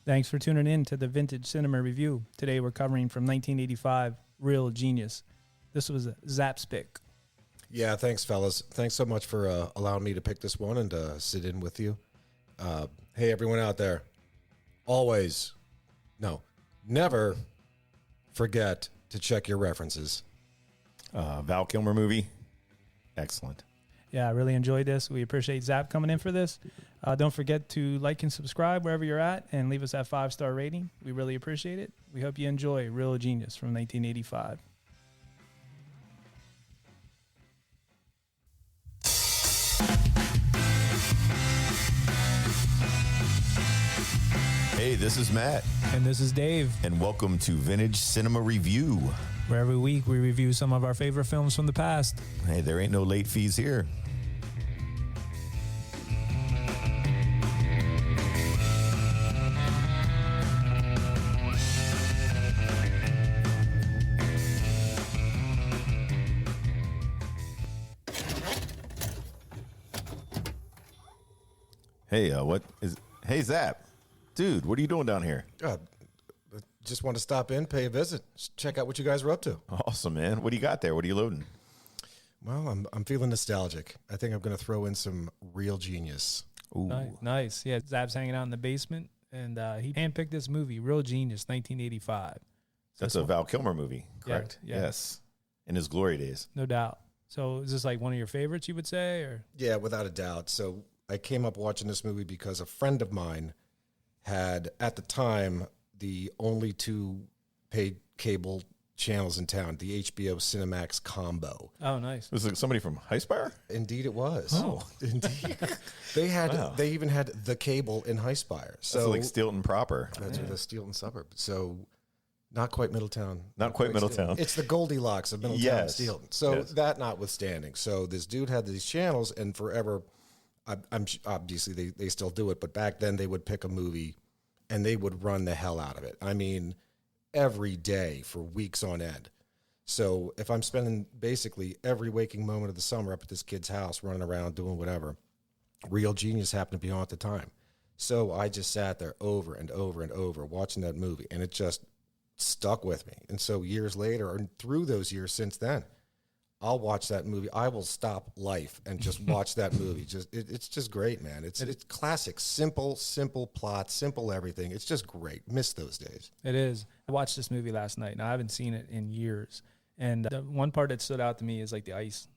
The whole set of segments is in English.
Thanks for tuning in to the Vintage Cinema Review. Today we're covering from 1985, Real Genius. This was Zap's pick. Yeah, thanks, fellas. Thanks so much for allowing me to pick this one and to sit in with you. Hey, everyone out there. Never forget to check your references. Val Kilmer movie. Excellent. Yeah, I really enjoyed this. We appreciate Zap coming in for this. Don't forget to like and subscribe wherever you're at and leave us that 5-star rating. We really appreciate it. We hope you enjoy Real Genius from 1985. Hey, this is Matt. And this is Dave, And welcome to Vintage Cinema Review. where every week we review some of our favorite films from the past. Hey, there ain't no late fees here. Hey, Zap. Dude, what are you doing down here? Just want to stop in, pay a visit, check out what you guys are up to. Awesome, man. What do you got there? What are you loading? Well, I'm feeling nostalgic. I think I'm going to throw in some Real Genius. Ooh. Nice. Yeah, Zap's hanging out in the basement, and he handpicked this movie, Real Genius, 1985. That's a Val Kilmer movie, correct? Yeah. Yes. In his glory days. No doubt. So is this like one of your favorites, you would say? Or Yeah, without a doubt. So I came up watching this movie because a friend of mine had, at the time, the only two paid cable channels in town, the HBO Cinemax combo. Oh, nice. Was it somebody from Highspire? Indeed it was. Oh. Indeed. They had Wow. They even had the cable in Highspire. So That's like Steelton proper. that's the Steelton suburb. So not quite Middletown. Not quite Middletown. It's the Goldilocks of Middletown Yes. and Steelton. So Yes. that notwithstanding. So this dude had these channels, and forever, I'm obviously they still do it, but back then they would pick a movie and they would run the hell out of it. I mean, every day for weeks on end. So if I'm spending basically every waking moment of the summer up at this kid's house, running around doing whatever, Real Genius happened to be on at the time. So I just sat there over and over and over watching that movie, and it just stuck with me. And so years later, and through those years since then, I'll watch that movie. I will stop life and just watch that movie. It's just great, man. It's classic, simple plot, simple everything. It's just great. Miss those days. It is. I watched this movie last night, and I haven't seen it in years. And the one part that stood out to me is like the ice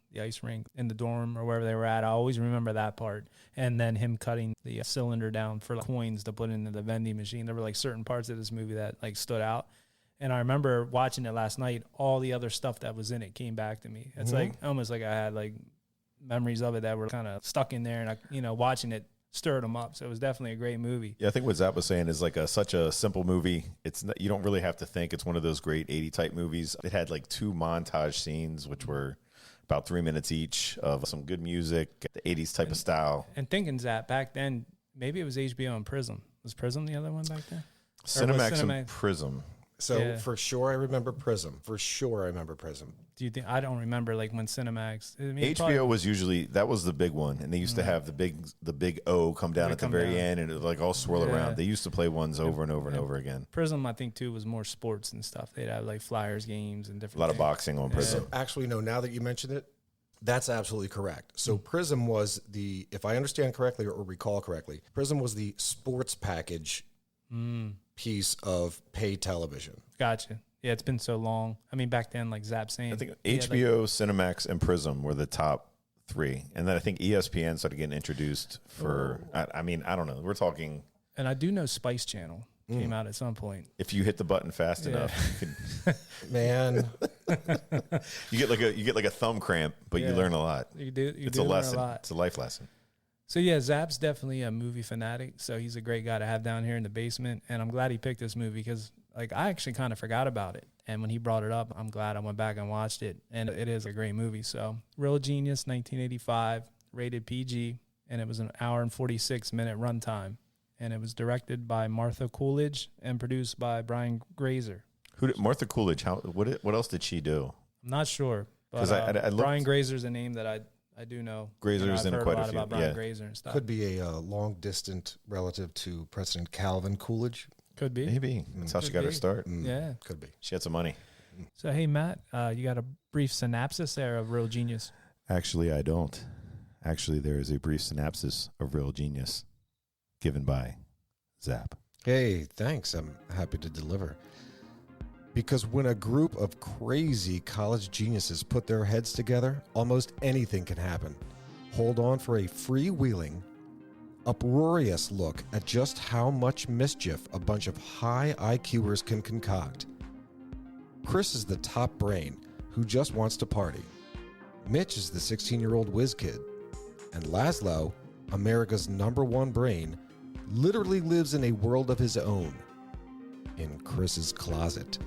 rink in the dorm or wherever they were at. I always remember that part. And then him cutting the cylinder down for like coins to put into the vending machine. There were like certain parts of this movie that like stood out. And I remember watching it last night. All the other stuff that was in it came back to me. It's like almost like I had like memories of it that were kind of stuck in there, and I, watching it stirred them up. So it was definitely a great movie. Yeah, I think what Zap was saying is like such a simple movie. It's not, you don't really have to think. It's one of those great 80 type movies. It had like 2 montage scenes, which were about 3 minutes each of some good music, the 80s type of style. And thinking Zap back then, maybe it was HBO and Prism. Was Prism the other one back then? Cinemax and Prism. So Yeah. for sure I remember Prism. Do you think? I don't remember like when Cinemax. I mean, HBO was usually, that was the big one, and they used to have the big O come down at the very end, and it would like all swirl Yeah. around. They used to play ones over and over and over again. Prism, I think too, was more sports and stuff. They'd have like Flyers games and different. A lot of things. boxing on Prism. So actually, no, now that you mention it, that's absolutely correct. So Prism was if I understand correctly or recall correctly, Prism was the sports package piece of pay television. Gotcha. Yeah, it's been so long. I mean, back then, like Zap saying, I think he had, like, HBO, Cinemax, and Prism were the top 3. And then I think ESPN started getting introduced for, I mean, I don't know. We're talking, and I do know Spice Channel came out at some point. if you hit the button fast enough, you, Man, you get like a thumb cramp, but you Yeah. learn a lot. You do. It's do a learn lesson. lot. It's a life lesson. So yeah, Zap's definitely a movie fanatic. So he's a great guy to have down here in the basement, and I'm glad he picked this movie because like I actually kind of forgot about it. And when he brought it up, I'm glad I went back and watched it, and it is a great movie. So Real Genius, 1985, rated PG, and it was an hour and 46-minute runtime, and it was directed by Martha Coolidge and produced by Brian Grazer. Martha Coolidge? What else did she do? I'm not sure, but 'Cause I looked- Brian Grazer's a name that I do know. Grazer's I've in heard quite a a lot few, about Brian yeah. Grazer and stuff. could be a long distant relative to President Calvin Coolidge. Could be. Maybe. That's how she Could got her be. start. Yeah. Could be. She had some money. So, hey, Matt, you got a brief synopsis there of Real Genius? Actually, I don't. Actually, there is a brief synopsis of Real Genius given by Zap. Hey, thanks. I'm happy to deliver. Because when a group of crazy college geniuses put their heads together, almost anything can happen. Hold on for a freewheeling, uproarious look at just how much mischief a bunch of high IQers can concoct. Chris is the top brain who just wants to party. Mitch is the 16-year-old whiz kid. And Laszlo, America's #1 brain, literally lives in a world of his own. In Chris's closet.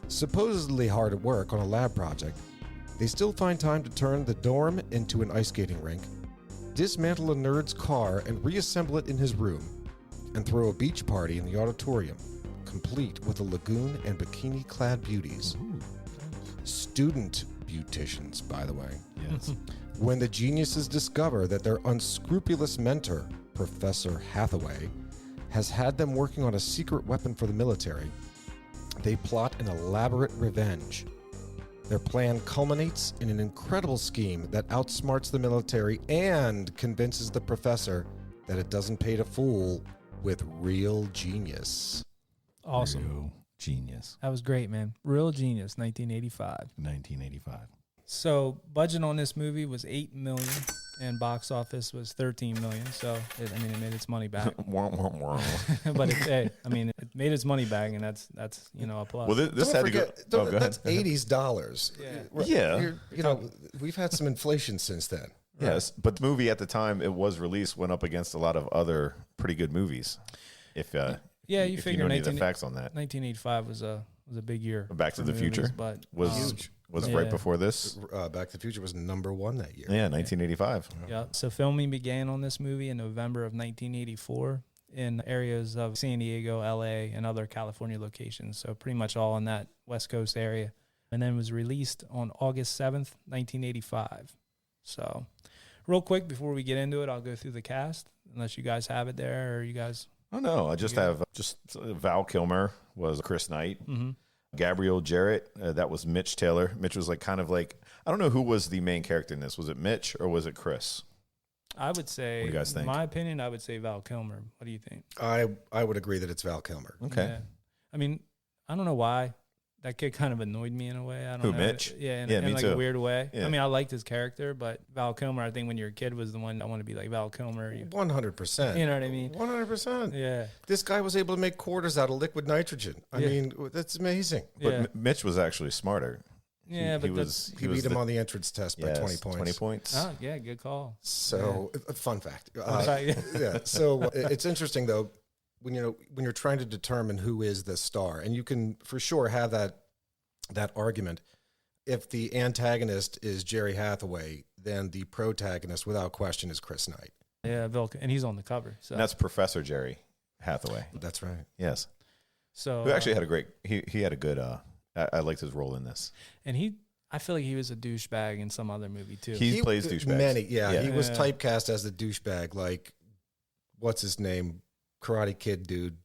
Supposedly hard at work on a lab project, they still find time to turn the dorm into an ice skating rink, dismantle a nerd's car and reassemble it in his room, and throw a beach party in the auditorium, complete with a lagoon and bikini-clad beauties. Student beauticians, by the way. Yes. When the geniuses discover that their unscrupulous mentor, Professor Hathaway, has had them working on a secret weapon for the military, they plot an elaborate revenge. Their plan culminates in an incredible scheme that outsmarts the military and convinces the professor that it doesn't pay to fool with real genius. Awesome. Real Genius. That was great, man. Real Genius, 1985. 1985. So budget on this movie was $8 million, and box office was $13 million. So it made its money back. Wah, wah, wah. But it made its money back, and that's a plus. Well, this Don't had forget, to go. Oh, go that's ahead. $80s dollars. Yeah. We've had some inflation since then. Yes, but the movie at the time it was released went up against a lot of other pretty good movies. If you if figure know any of the facts on that. 1985 was a big year. Back to for the movies, Future but was Yeah. right before this. Back to the Future was #1 that year. Yeah, 1985. yeah. So filming began on this movie in November of 1984 in areas of San Diego, LA, and other California locations. So pretty much all in that West Coast area. And then was released on August 7th, 1985. So real quick before we get into it, I'll go through the cast, unless you guys have it there or you guys. Oh no, I just have Val Kilmer was Chris Knight. Mm-hmm. Gabrielle Jarrett, that was Mitch Taylor. Mitch was I don't know who was the main character in this. Was it Mitch or was it Chris? I would say, What do you guys think? in my opinion, I would say Val Kilmer. What do you think? I would agree that it's Val Kilmer. Okay. Yeah. I mean, I don't know why. That kid kind of annoyed me in a way. I don't Who, know. Mitch? Yeah, in me like too. a weird way. Yeah. I mean, I liked his character, but Val Kilmer, I think when you're a kid was the one I want to be like Val Kilmer. 100%. You know what I mean? 100%. Yeah. This guy was able to make quarters out of liquid nitrogen. I Yeah. mean, that's amazing. But Yeah. Mitch was actually smarter. Yeah, but He beat him on the entrance test by 20 points. 20 points. Oh, yeah, good call. So, fun fact. fact. Yeah. So it's interesting though when you're trying to determine who is the star, and you can for sure have that argument. If the antagonist is Jerry Hathaway, then the protagonist, without question, is Chris Knight. Yeah, and he's on the cover. So And that's Professor Jerry Hathaway. That's right. Yes. so Who actually had a great he had a good I liked his role in this. and I feel like he was a douchebag in some other movie too. He plays douchebags. Many, yeah. He was Yeah. typecast as the douchebag, like what's his name, Karate Kid dude,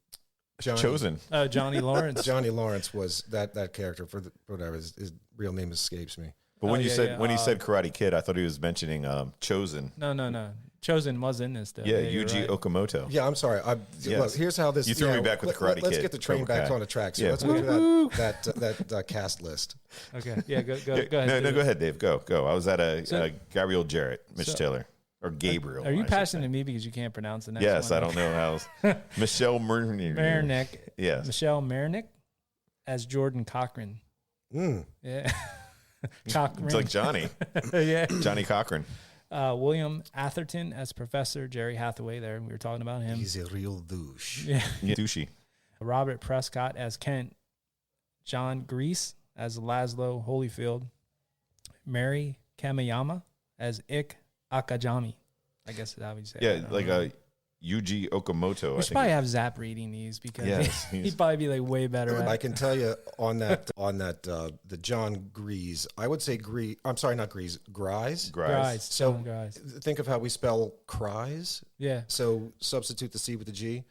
Chosen. Johnny Lawrence. Johnny Lawrence was that character for whatever his real name escapes me. But when Oh, you yeah, said yeah. when he said Karate Kid, I thought he was mentioning Chosen. No. Chosen was in this though. Yeah, you're Yuji right. Okamoto. Yeah, I'm sorry. Yes. Look, here's how this. You threw me back with the Karate Let's Kid, get the train Cobra back Kai. on the track. So Yeah. let's go through that cast list. Okay. Yeah, go Yeah, ahead. No, go ahead, Dave. Go. I was at So- Gabrielle Jarrett, Mitch So- Taylor, or Gabriel. Are you I should passing say. to me because you can't pronounce the next Yes, one? I don't know how. Michelle Marinick. Yes. Michelle Marinick as Jordan Cochran. Yeah. Cochran. It's like Johnny. yeah. Johnny Cochran. William Atherton as Professor Jerry Hathaway there. We were talking about him. He's a real douche. Yeah. Yeah. Douchey. Robert Prescott as Kent. John Grease as Laszlo Holyfield. Mary Kamiyama as Ik Akajami. I guess that's how you say it. I Yeah, don't like know. Yuji Okamoto. We should probably have Zap reading these because Yes, he'd probably be like way better at I it. can tell you on that the John Grease. I would say Grease. I'm sorry, not Grease. Grise. Grice. So- John Grice. Think of how we spell cries. Yeah. So substitute the C with the G.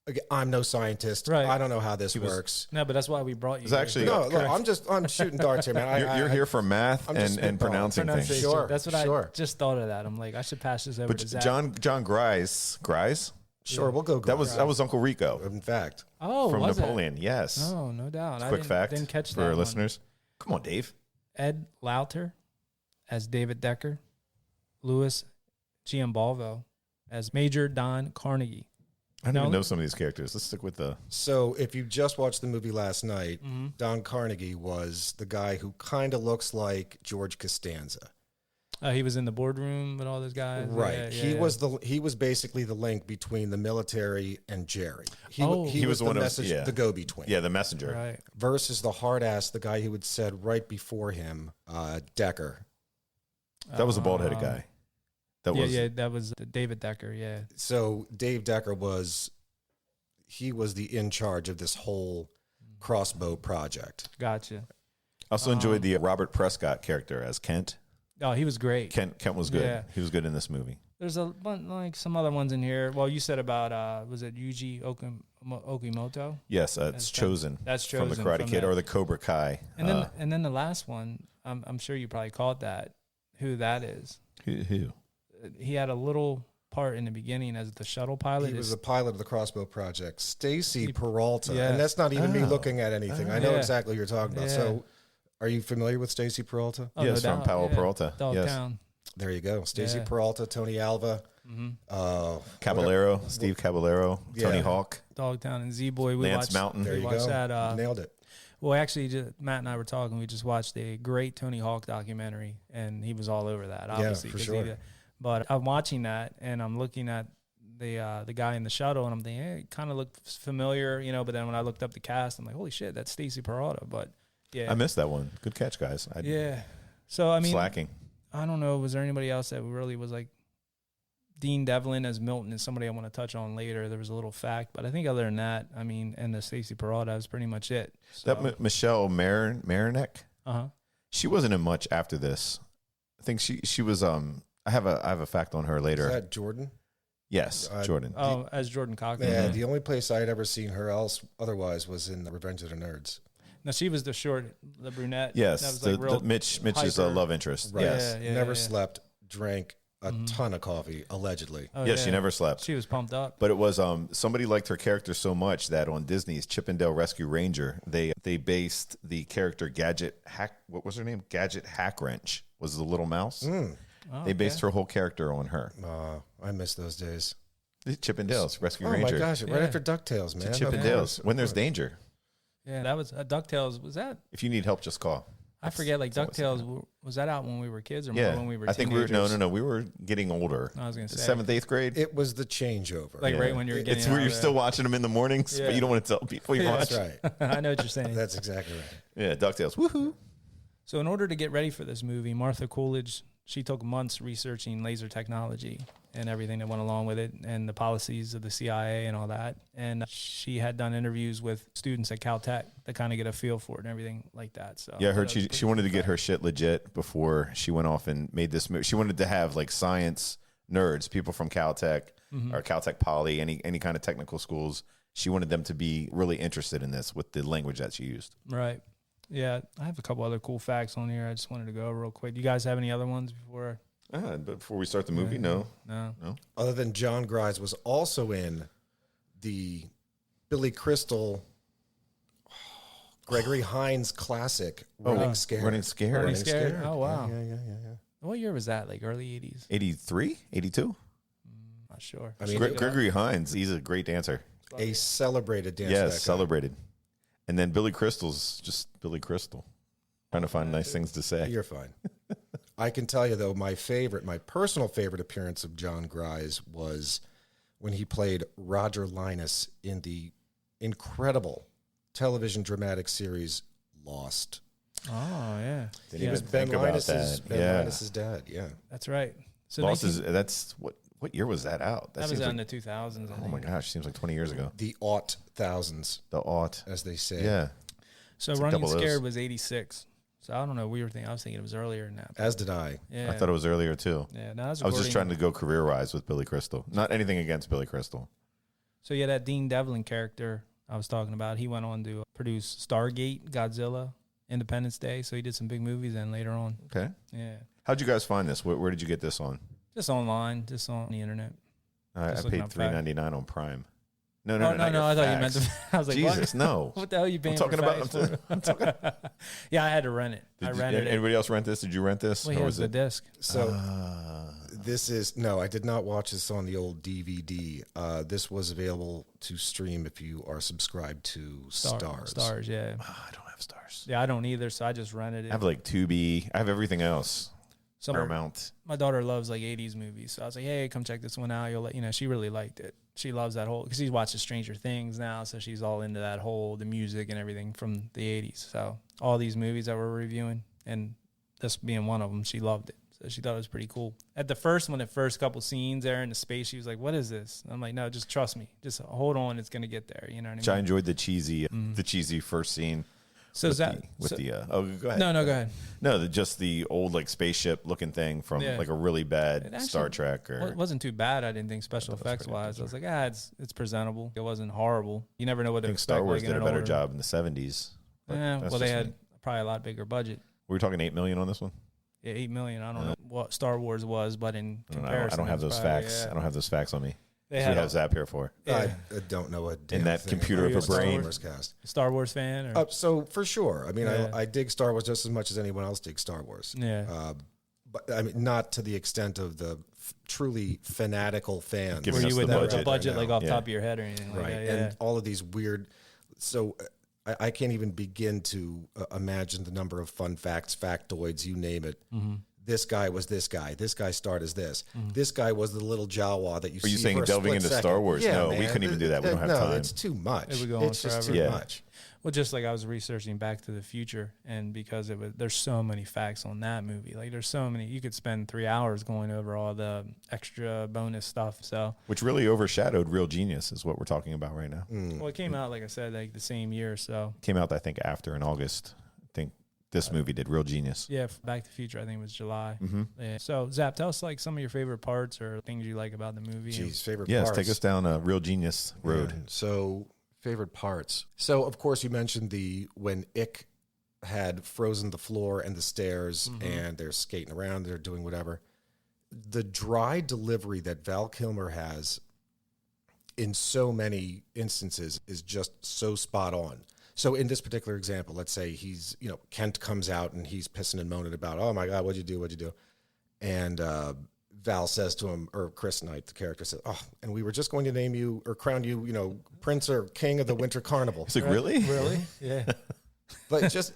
Again, I'm no scientist. Right. I don't know how this works. No, but that's why we brought you. It's actually No, look, I'm shooting darts here, man. you're here for math and pronouncing things. Sure, That's what I just thought of that. I'm like, I should pass this over But to Zach. John Grise. Sure, we'll go. That was Uncle Rico in fact. Oh, from was Napoleon. Yes. Oh, no doubt. Quick fact didn't catch for that our one. listeners. Come on, Dave. Ed Lauter as David Decker, Louis Giambalvo as Major Don Carnegie. I don't even know some of these characters. Let's stick with the. So, if you just watched the movie last night, Don Carnegie was the guy who kind of looks like George Costanza. He was in the boardroom with all those guys. Right. Yeah, He was basically the link between the military and Jerry. He was the the one of- message, yeah. the go-between. Yeah, the messenger. Right. Versus the hard ass, the guy who had said right before him, Decker. That was a bald headed guy. That that was David Decker. Yeah. So Dave Decker was the in charge of this whole crossbow project. Gotcha. I also enjoyed the Robert Prescott character as Kent. Oh, he was great. Kent was good. Yeah. He was good in this movie. There's like some other ones in here. Well, you said about was it Yuji Okimoto? Yes, it's Chosen. That's from Chosen the Karate from Kid that. or the Cobra Kai. And then the last one, I'm sure you probably caught that. Who that is? Who? He had a little part in the beginning as the shuttle pilot. He was the pilot of the crossbow project, Stacy Peralta, yeah. and that's not even me looking at anything. I know Yeah. exactly what you're talking about. Yeah. So, are you familiar with Stacy Peralta? Oh, Yes, no from doubt. Powell Yeah. Peralta. Dogtown. There you go, Stacy Yeah. Peralta, Tony Alva, Caballero, Steve Caballero, Tony Yeah. Hawk. Dogtown and Z-Boy. We Lance watched, Mountain. There we you watched go. that. Nailed it. Well, actually, Matt and I were talking. We just watched a great Tony Hawk documentary, and he was all over that. Obviously, for 'cause sure. but I'm watching that, and I'm looking at the guy in the shuttle, and I'm thinking, hey, it kind of looked familiar, you know. But then when I looked up the cast, I'm like, holy shit, that's Stacy Peralta. But yeah, I missed that one. Good catch, guys. yeah. So I mean, Slacking. I don't know. Was there anybody else that really was like Dean Devlin as Milton is somebody I want to touch on later. There was a little fact, but I think other than that, I mean, and the Stacy Peralta was pretty much it. So, That Michelle Marinek, uh-huh. she wasn't in much after this. I think she was. I have a fact on her later. Is that Jordan? Yes, Jordan. Oh, as Jordan Cochran. Yeah, the only place I'd ever seen her otherwise was in the Revenge of the Nerds. No, she was the brunette. Yes, that was like real Mitch's hyper. love interest. Right. Yes, Never slept, drank a ton of coffee, allegedly. Oh, yes, she never slept. She was pumped up. But it was somebody liked her character so much that on Disney's Chippendale Rescue Ranger, they based the character Gadget Hack. What was her name? Gadget Hack Wrench was the little mouse. Oh, They based her whole character on her. I miss those days. The Chippendales Rescue Oh Ranger. my gosh! Right Yeah. after DuckTales, man. Chippendales. When there's danger, Yeah, that was DuckTales. Was that? if you need help, just call. I forget. Like DuckTales, was that out when we were kids or more Yeah, when we were? I think we were. teenagers? No. We were getting older. I was gonna say 7th, 8th grade. It was the changeover. like right when you were getting. It's where out you're of still watching them in the mornings, Yeah. but you don't want to tell people you watch. That's right. I know what you're saying. That's exactly right. Yeah, DuckTales. Woohoo! So in order to get ready for this movie, Martha Coolidge, she took months researching laser technology and everything that went along with it and the policies of the CIA and all that. And she had done interviews with students at Caltech to kind of get a feel for it and everything like that. So Yeah, I that heard was she pretty wanted to cool get fact. her shit legit before she went off and made this movie. She wanted to have like science nerds, people from Caltech or Caltech Poly, any kind of technical schools. She wanted them to be really interested in this with the language that she used. Right. Yeah, I have a couple other cool facts on here. I just wanted to go over real quick. Do you guys have any other ones before? But before we start the movie, no. Other than John Grise was also in the Billy Crystal, Gregory Hines classic, Running Scared. Running Scared. Running Scared? Oh, wow. Yeah. What year was that? Like early 80s? 83, 82. Not sure. I mean, Gregory Hines, he's a great dancer. a celebrated dancer. Yes, celebrated. And then Billy Crystal's just Billy Crystal. Trying to find nice things to say. You're fine. I can tell you, though, my personal favorite appearance of John Grise was when he played Roger Linus in the incredible television dramatic series Lost. Oh, yeah. Didn't He even was Ben think about Linus's, that. Linus's dad, yeah. That's right. So Lost that's what year was that out? that was seems out in like, the 2000s. I oh my think. gosh, seems like 20 years ago. The aught thousands, The aught. as they say. Yeah. So It's like Running double O's. Scared was 86. So I don't know. I was thinking it was earlier than that. As did I. Yeah. I thought it was earlier too. Yeah. No, I was just trying to go career wise with Billy Crystal. Not anything against Billy Crystal. So yeah, that Dean Devlin character I was talking about, he went on to produce Stargate, Godzilla, Independence Day. So he did some big movies then later on. Okay. Yeah. How'd you guys find this? Where did you get this on? Just online, just on the internet. I Just looking paid up facts. $3.99 on Prime. No, No, not your I thought you meant facts. I was like, Jesus, what? no. What the hell are you paying talking for about- facts for? Yeah, I had to rent it. I rented it. Anybody else rent this? Did you rent this? Well, he Or has was the it? disc. So this is no, I did not watch this on the old DVD. This was available to stream if you are subscribed to Stars. Stars, yeah. I don't have Stars. Yeah, I don't either, so I just rented I it. have like Tubi. I have everything else. So Paramount. my daughter loves like 80s movies. So I was like, hey, come check this one out. You'll let you know, she really liked it. She loves that whole, because she's watching Stranger Things now. So she's all into that whole, the music and everything from the 80s. So all these movies that we're reviewing, and this being one of them, she loved it. So she thought it was pretty cool. At the first one, the first couple scenes there in the space, she was like, what is this? I'm like, no, just trust me. Just hold on. It's going to get there. You know what I mean? Which I enjoyed the cheesy first scene. So with is that, oh, go ahead. no, go ahead. No, just the old like spaceship looking thing from Yeah. like a really bad It actually Star Trek It wasn't too bad. I didn't think special effects wise. I was like, it's presentable. It wasn't horrible. You never know what I to think expect. Star Wars like, did in a an better older- job in the 70s. but Yeah, that's well, they just had me. probably a lot bigger budget. Were we talking $8 million on this one? Yeah, 8 million. I don't know what Star Wars was, but in I don't know. comparison, I don't have it's those probably, facts. yeah. I don't have those facts on me. They We had have a Zap here for. yeah. I don't know a damn that thing computer about of a Star brain. Wars cast. Star Wars fan. Or, So for sure, I mean, Yeah. I dig Star Wars just as much as anyone else digs Star Wars. yeah, But I mean, not to the extent of the truly fanatical fans. Giving where us you would the know budget. the budget like off Yeah. top of your head or anything like Right, that. Yeah. and all of these weird. So I can't even begin to imagine the number of fun facts, factoids, you name it. Mm-hmm. This guy was this guy. This guy starred as this. This guy was the little Jawa that you Are you see saying for a delving split into second. Star Wars? Yeah, No, we man. couldn't even do that. We don't have no, time. it's too much. It would go on It's just forever. too Yeah. much. Well, just like I was researching Back to the Future, and because there's so many facts on that movie. Like there's so many. You could spend 3 hours going over all the extra bonus stuff. So, Which really overshadowed Real Genius is what we're talking about right now. well, it came out like I said, like the same year. So Came out, I think, after in August. I think this movie did Real Genius. yeah, Back to the Future, I think it was July. Mm-hmm. Yeah. So Zap, tell us like some of your favorite parts or things you like about the movie. Jeez, favorite Yes, parts. take us down a Real Genius road. Yeah. So favorite parts. So of course you mentioned when Ick had frozen the floor and the stairs, and they're skating around, they're doing whatever. The dry delivery that Val Kilmer has in so many instances is just so spot on. So in this particular example, let's say Kent comes out and he's pissing and moaning about, oh my God, what'd you do? What'd you do? And Val says to him, or Chris Knight, the character says, oh, and we were just going to name you or crown you, Prince or King of the Winter Carnival. It's like, really? Really? Yeah. But just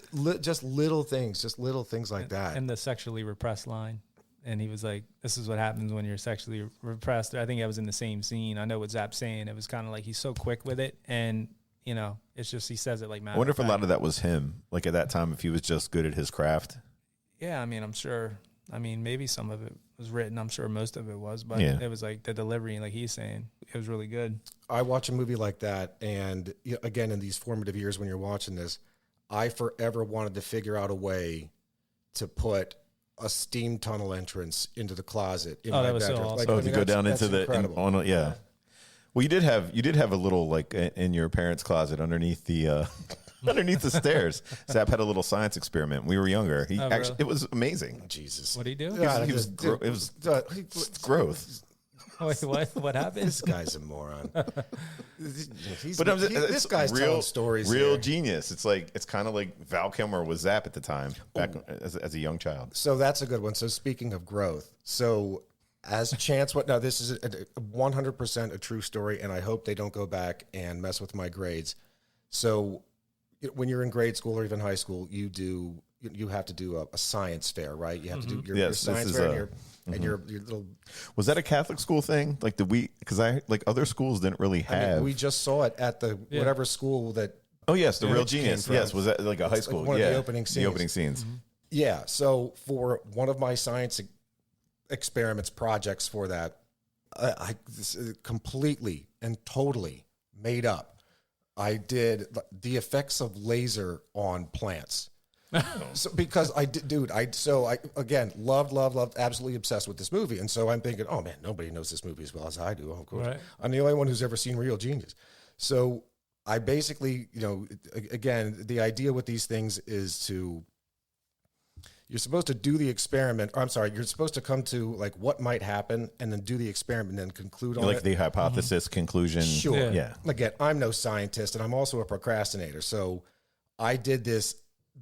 little things like that. And the sexually repressed line. And he was like, this is what happens when you're sexually repressed. I think I was in the same scene. I know what Zap's saying. It was kind of like he's so quick with it. And, it's just he says it like matter I wonder if a of lot fact. of that was him. Like at that time, if he was just good at his craft. Yeah, I mean, I'm sure. I mean, maybe some of it was written. I'm sure most of it was. But Yeah. it was like the delivery, like he's saying, it was really good. I watch a movie like that, and again, in these formative years when you're watching this, I forever wanted to figure out a way to put a steam tunnel entrance into the closet in Oh, my that was so bedroom. awesome. Oh, to go down that's into the incredible. yeah. Well, you did have a little like in your parents' closet underneath the underneath the stairs. Zap had a little science experiment. When we were younger. He Oh, actually really? it was amazing. Jesus. What did he do? Yeah, It was growth. Wait, what happened? This guy's a moron. He's, But this guy's telling stories. Real here. genius. It's kind of like Val Kilmer was Zap at the time, back as a young child. So that's a good one. So speaking of growth, so as Chance, now this is 100% a true story, and I hope they don't go back and mess with my grades. So when you're in grade school or even high school, you have to do a science fair, right? You have to do your Yes, this science is fair and your little. Was that a Catholic school thing? Like because other schools didn't really I have. mean, we just saw it at the whatever school that. Oh yes, the Real Which came Genius. from- Yes, was that like a high It's like school? one of yeah, the opening The scenes. opening scenes. Yeah. So for one of my science experiments projects for that, this is completely and totally made up. I did the effects of laser on plants. So because I did, dude, I again loved, absolutely obsessed with this movie, and so I'm thinking, oh man, nobody knows this movie as well as I do. Of course, Right. I'm the only one who's ever seen Real Genius. So I basically, again, the idea with these things is you're supposed to do the experiment. Or I'm sorry, you're supposed to come to like what might happen, and then do the experiment, and then conclude on Like it. the hypothesis, conclusion. Sure. Yeah. Again, I'm no scientist, and I'm also a procrastinator. So I did this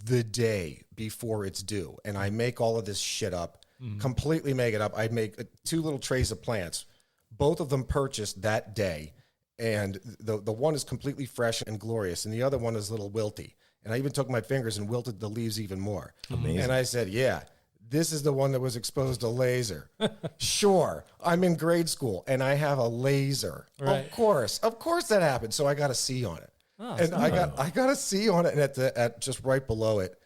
the day before it's due, and I make all of this shit up, completely make it up. I make 2 little trays of plants, both of them purchased that day, and the one is completely fresh and glorious, and the other one is a little wilty. And I even took my fingers and wilted the leaves even more. Amazing. And I said, yeah, this is the one that was exposed to laser. Sure, I'm in grade school, and I have a laser. Right. Of course that happened. So I got a C on it. Oh, And I got a C on it, and at just right below it,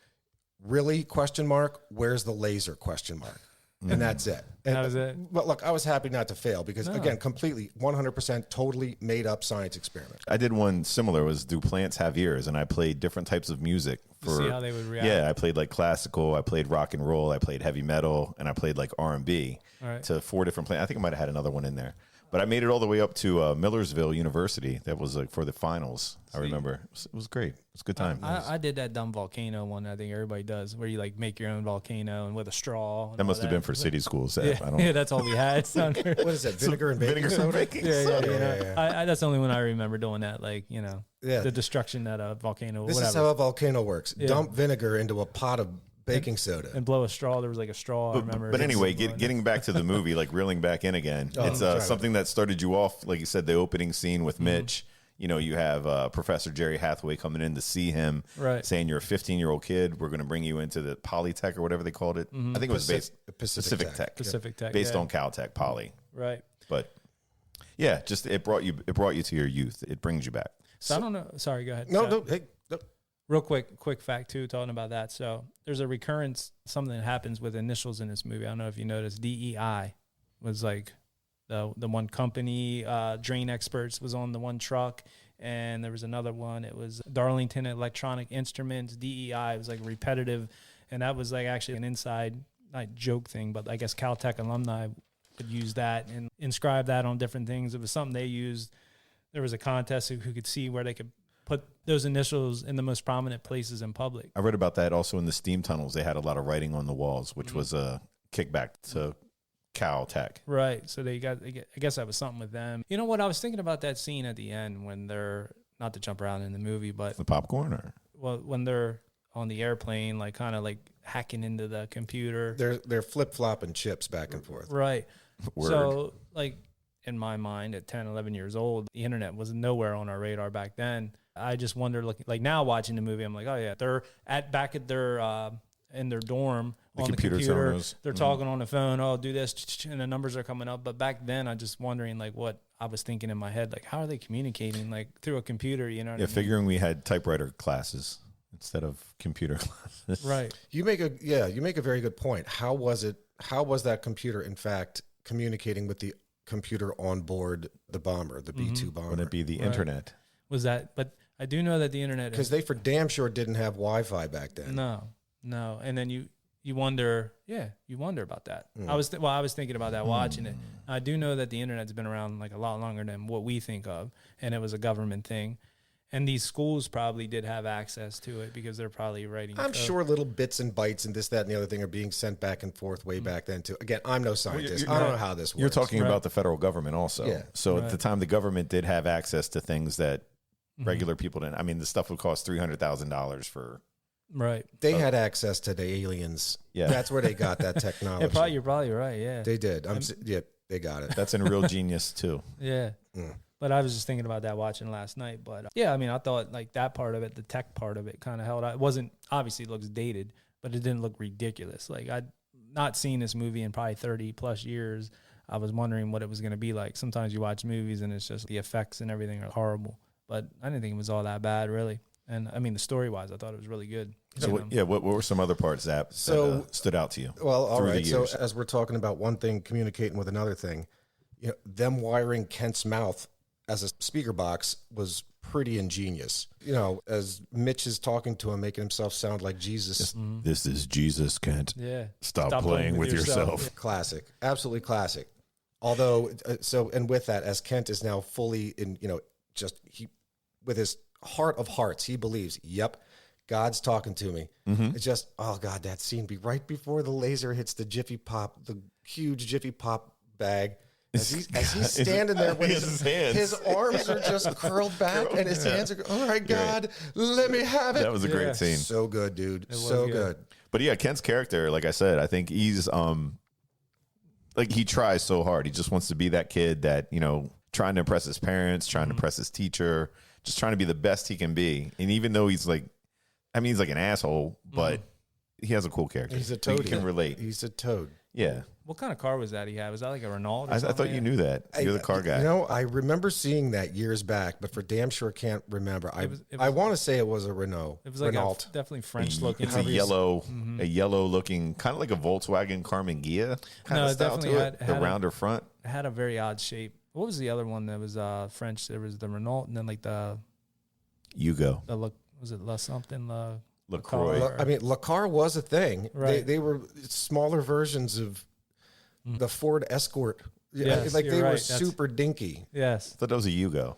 really, question mark, where's the laser, question mark. And that's it. And, That was it. But look, I was happy not to fail because, again, completely 100% totally made up science experiment. I did one similar. Was do plants have ears? And I played different types of music for see how they would react. Yeah, I played like classical, I played rock and roll, I played heavy metal, and I played like R&B Right. to 4 different plants. I think I might have had another one in there. But I made it all the way up to Millersville University. That was like for the finals. I remember it was great. It was a good time. I did that dumb volcano one. I think everybody does, where you like make your own volcano and with a straw. And That all must have been for city schools. Yeah, I don't. yeah, that's all we had. What is that, vinegar and baking soda? baking Yeah, soda. you know, Yeah. I that's the only one I remember doing that. Like, Yeah. the destruction that a volcano, This whatever, is how a volcano works. Yeah. Dump vinegar into a pot of baking soda. and blow a straw. There was like a straw. I remember. But anyway, getting back to the movie, like reeling back in again, it's sorry. something that started you off, like you said, the opening scene with Mitch. You have Professor Jerry Hathaway coming in to see him, Right. saying you're a 15-year-old kid. We're going to bring you into the Polytech or whatever they called it. I think it was based Pacific Tech. Pacific Tech, based yeah. on Caltech Poly. Right. But yeah, just it brought you to your youth. It brings you back. So I don't know. Sorry, go ahead. No, So- no, hey, no. Real quick fact too, talking about that. So there's a recurrence, something that happens with initials in this movie. I don't know if you noticed. DEI was like the one company. Drain Experts was on the one truck, and there was another one. It was Darlington Electronic Instruments. DEI was like repetitive, and that was like actually an inside not joke thing, but I guess Caltech alumni would use that and inscribe that on different things. It was something they used. There was a contest who could see where they could put those initials in the most prominent places in public. I read about that also in the steam tunnels. They had a lot of writing on the walls, which was a kickback to Caltech. Right. So I guess that was something with them. You know what? I was thinking about that scene at the end when they're, not to jump around in the movie, but The popcorn, or when they're on the airplane, like kind of like hacking into the computer. They're flip flopping chips back and forth. Right. Word. So like in my mind at 10, 11 years old, the internet was nowhere on our radar back then. I just wondered, like now watching the movie, I'm like, oh yeah, they're back at their, in their dorm on the computer computer. terminals. They're talking on the phone. Oh, do this, and the numbers are coming up. But back then, I just wondering like what I was thinking in my head, like how are they communicating like through a computer? You know what I mean? figuring we had typewriter classes instead of computer classes. Right. You make a very good point. How was that computer in fact communicating with the computer on board the bomber, the B-2 bomber? Wouldn't it be the internet? Was that? But I do know that the internet Because they for damn sure didn't have Wi-Fi back then. No. And then you wonder, you wonder about that. I was thinking about that watching it. I do know that the internet's been around like a lot longer than what we think of, and it was a government thing. And these schools probably did have access to it because they're probably writing. I'm code. sure little bits and bytes and this, that, and the other thing are being sent back and forth way back then too. Again, I'm no scientist. you're I don't right. know how this works. You're talking Right. about the federal government also. Yeah. So at the time, the government did have access to things that Mm-hmm. regular people didn't. I mean, the stuff would cost $300,000 for. Right. They had access to the aliens. Yeah. That's where they got that technology. You're probably right. Yeah. They did. They got it. That's in Real Genius too. Yeah. But I was just thinking about that watching last night. But yeah, I mean, I thought like that part of it, the tech part of it kind of held out. It wasn't, obviously it looks dated, but it didn't look ridiculous. Like I'd not seen this movie in probably 30 plus years. I was wondering what it was going to be like. Sometimes you watch movies and it's just the effects and everything are horrible. But I didn't think it was all that bad, really. And I mean, the story wise, I thought it was really good. So what were some other parts that stood out to you? Well, all through the right. So years? as we're talking about one thing communicating with another thing, them wiring Kent's mouth as a speaker box was pretty ingenious. You know, as Mitch is talking to him, making himself sound like Jesus. This is Jesus, Kent. Yeah. Stop playing with yourself. Classic. Absolutely classic. Although, and with that, as Kent is now fully in, you know, with his heart of hearts, he believes, yep, God's talking to me. It's just, oh God, that scene right before the laser hits the Jiffy Pop, the huge Jiffy Pop bag. As he's standing there with his arms are just curled back and his hands are, all right, God, let me have it. That was a great scene. So good, dude. So good. But yeah, Kent's character, like I said, I think he's like he tries so hard. He just wants to be that kid that, you know, trying to impress his parents, trying to impress his teacher, just trying to be the best he can be. And even though he's like, I mean, he's like an asshole, but he has a cool character. He's a toad. You can relate. He's a toad. Yeah. What kind of car was that he had? Was that like a Renault? Or I thought you knew that. You're the car guy. You know, I remember seeing that years back, but for damn sure can't remember. I want to say it was a Renault. It was like Renault. definitely French looking. It's a yellow looking, kind of like a Volkswagen Carmen Ghia kind of it style definitely to it. The rounder front. It had a very odd shape. What was the other one that was French? There was the Renault, and then like the Yugo. Was it La something? LaCroix. I mean, LaCar was a thing. Right. They were smaller versions of the Ford Escort. Yes, like they you're were right. super dinky. Yes, I thought that was a Yugo.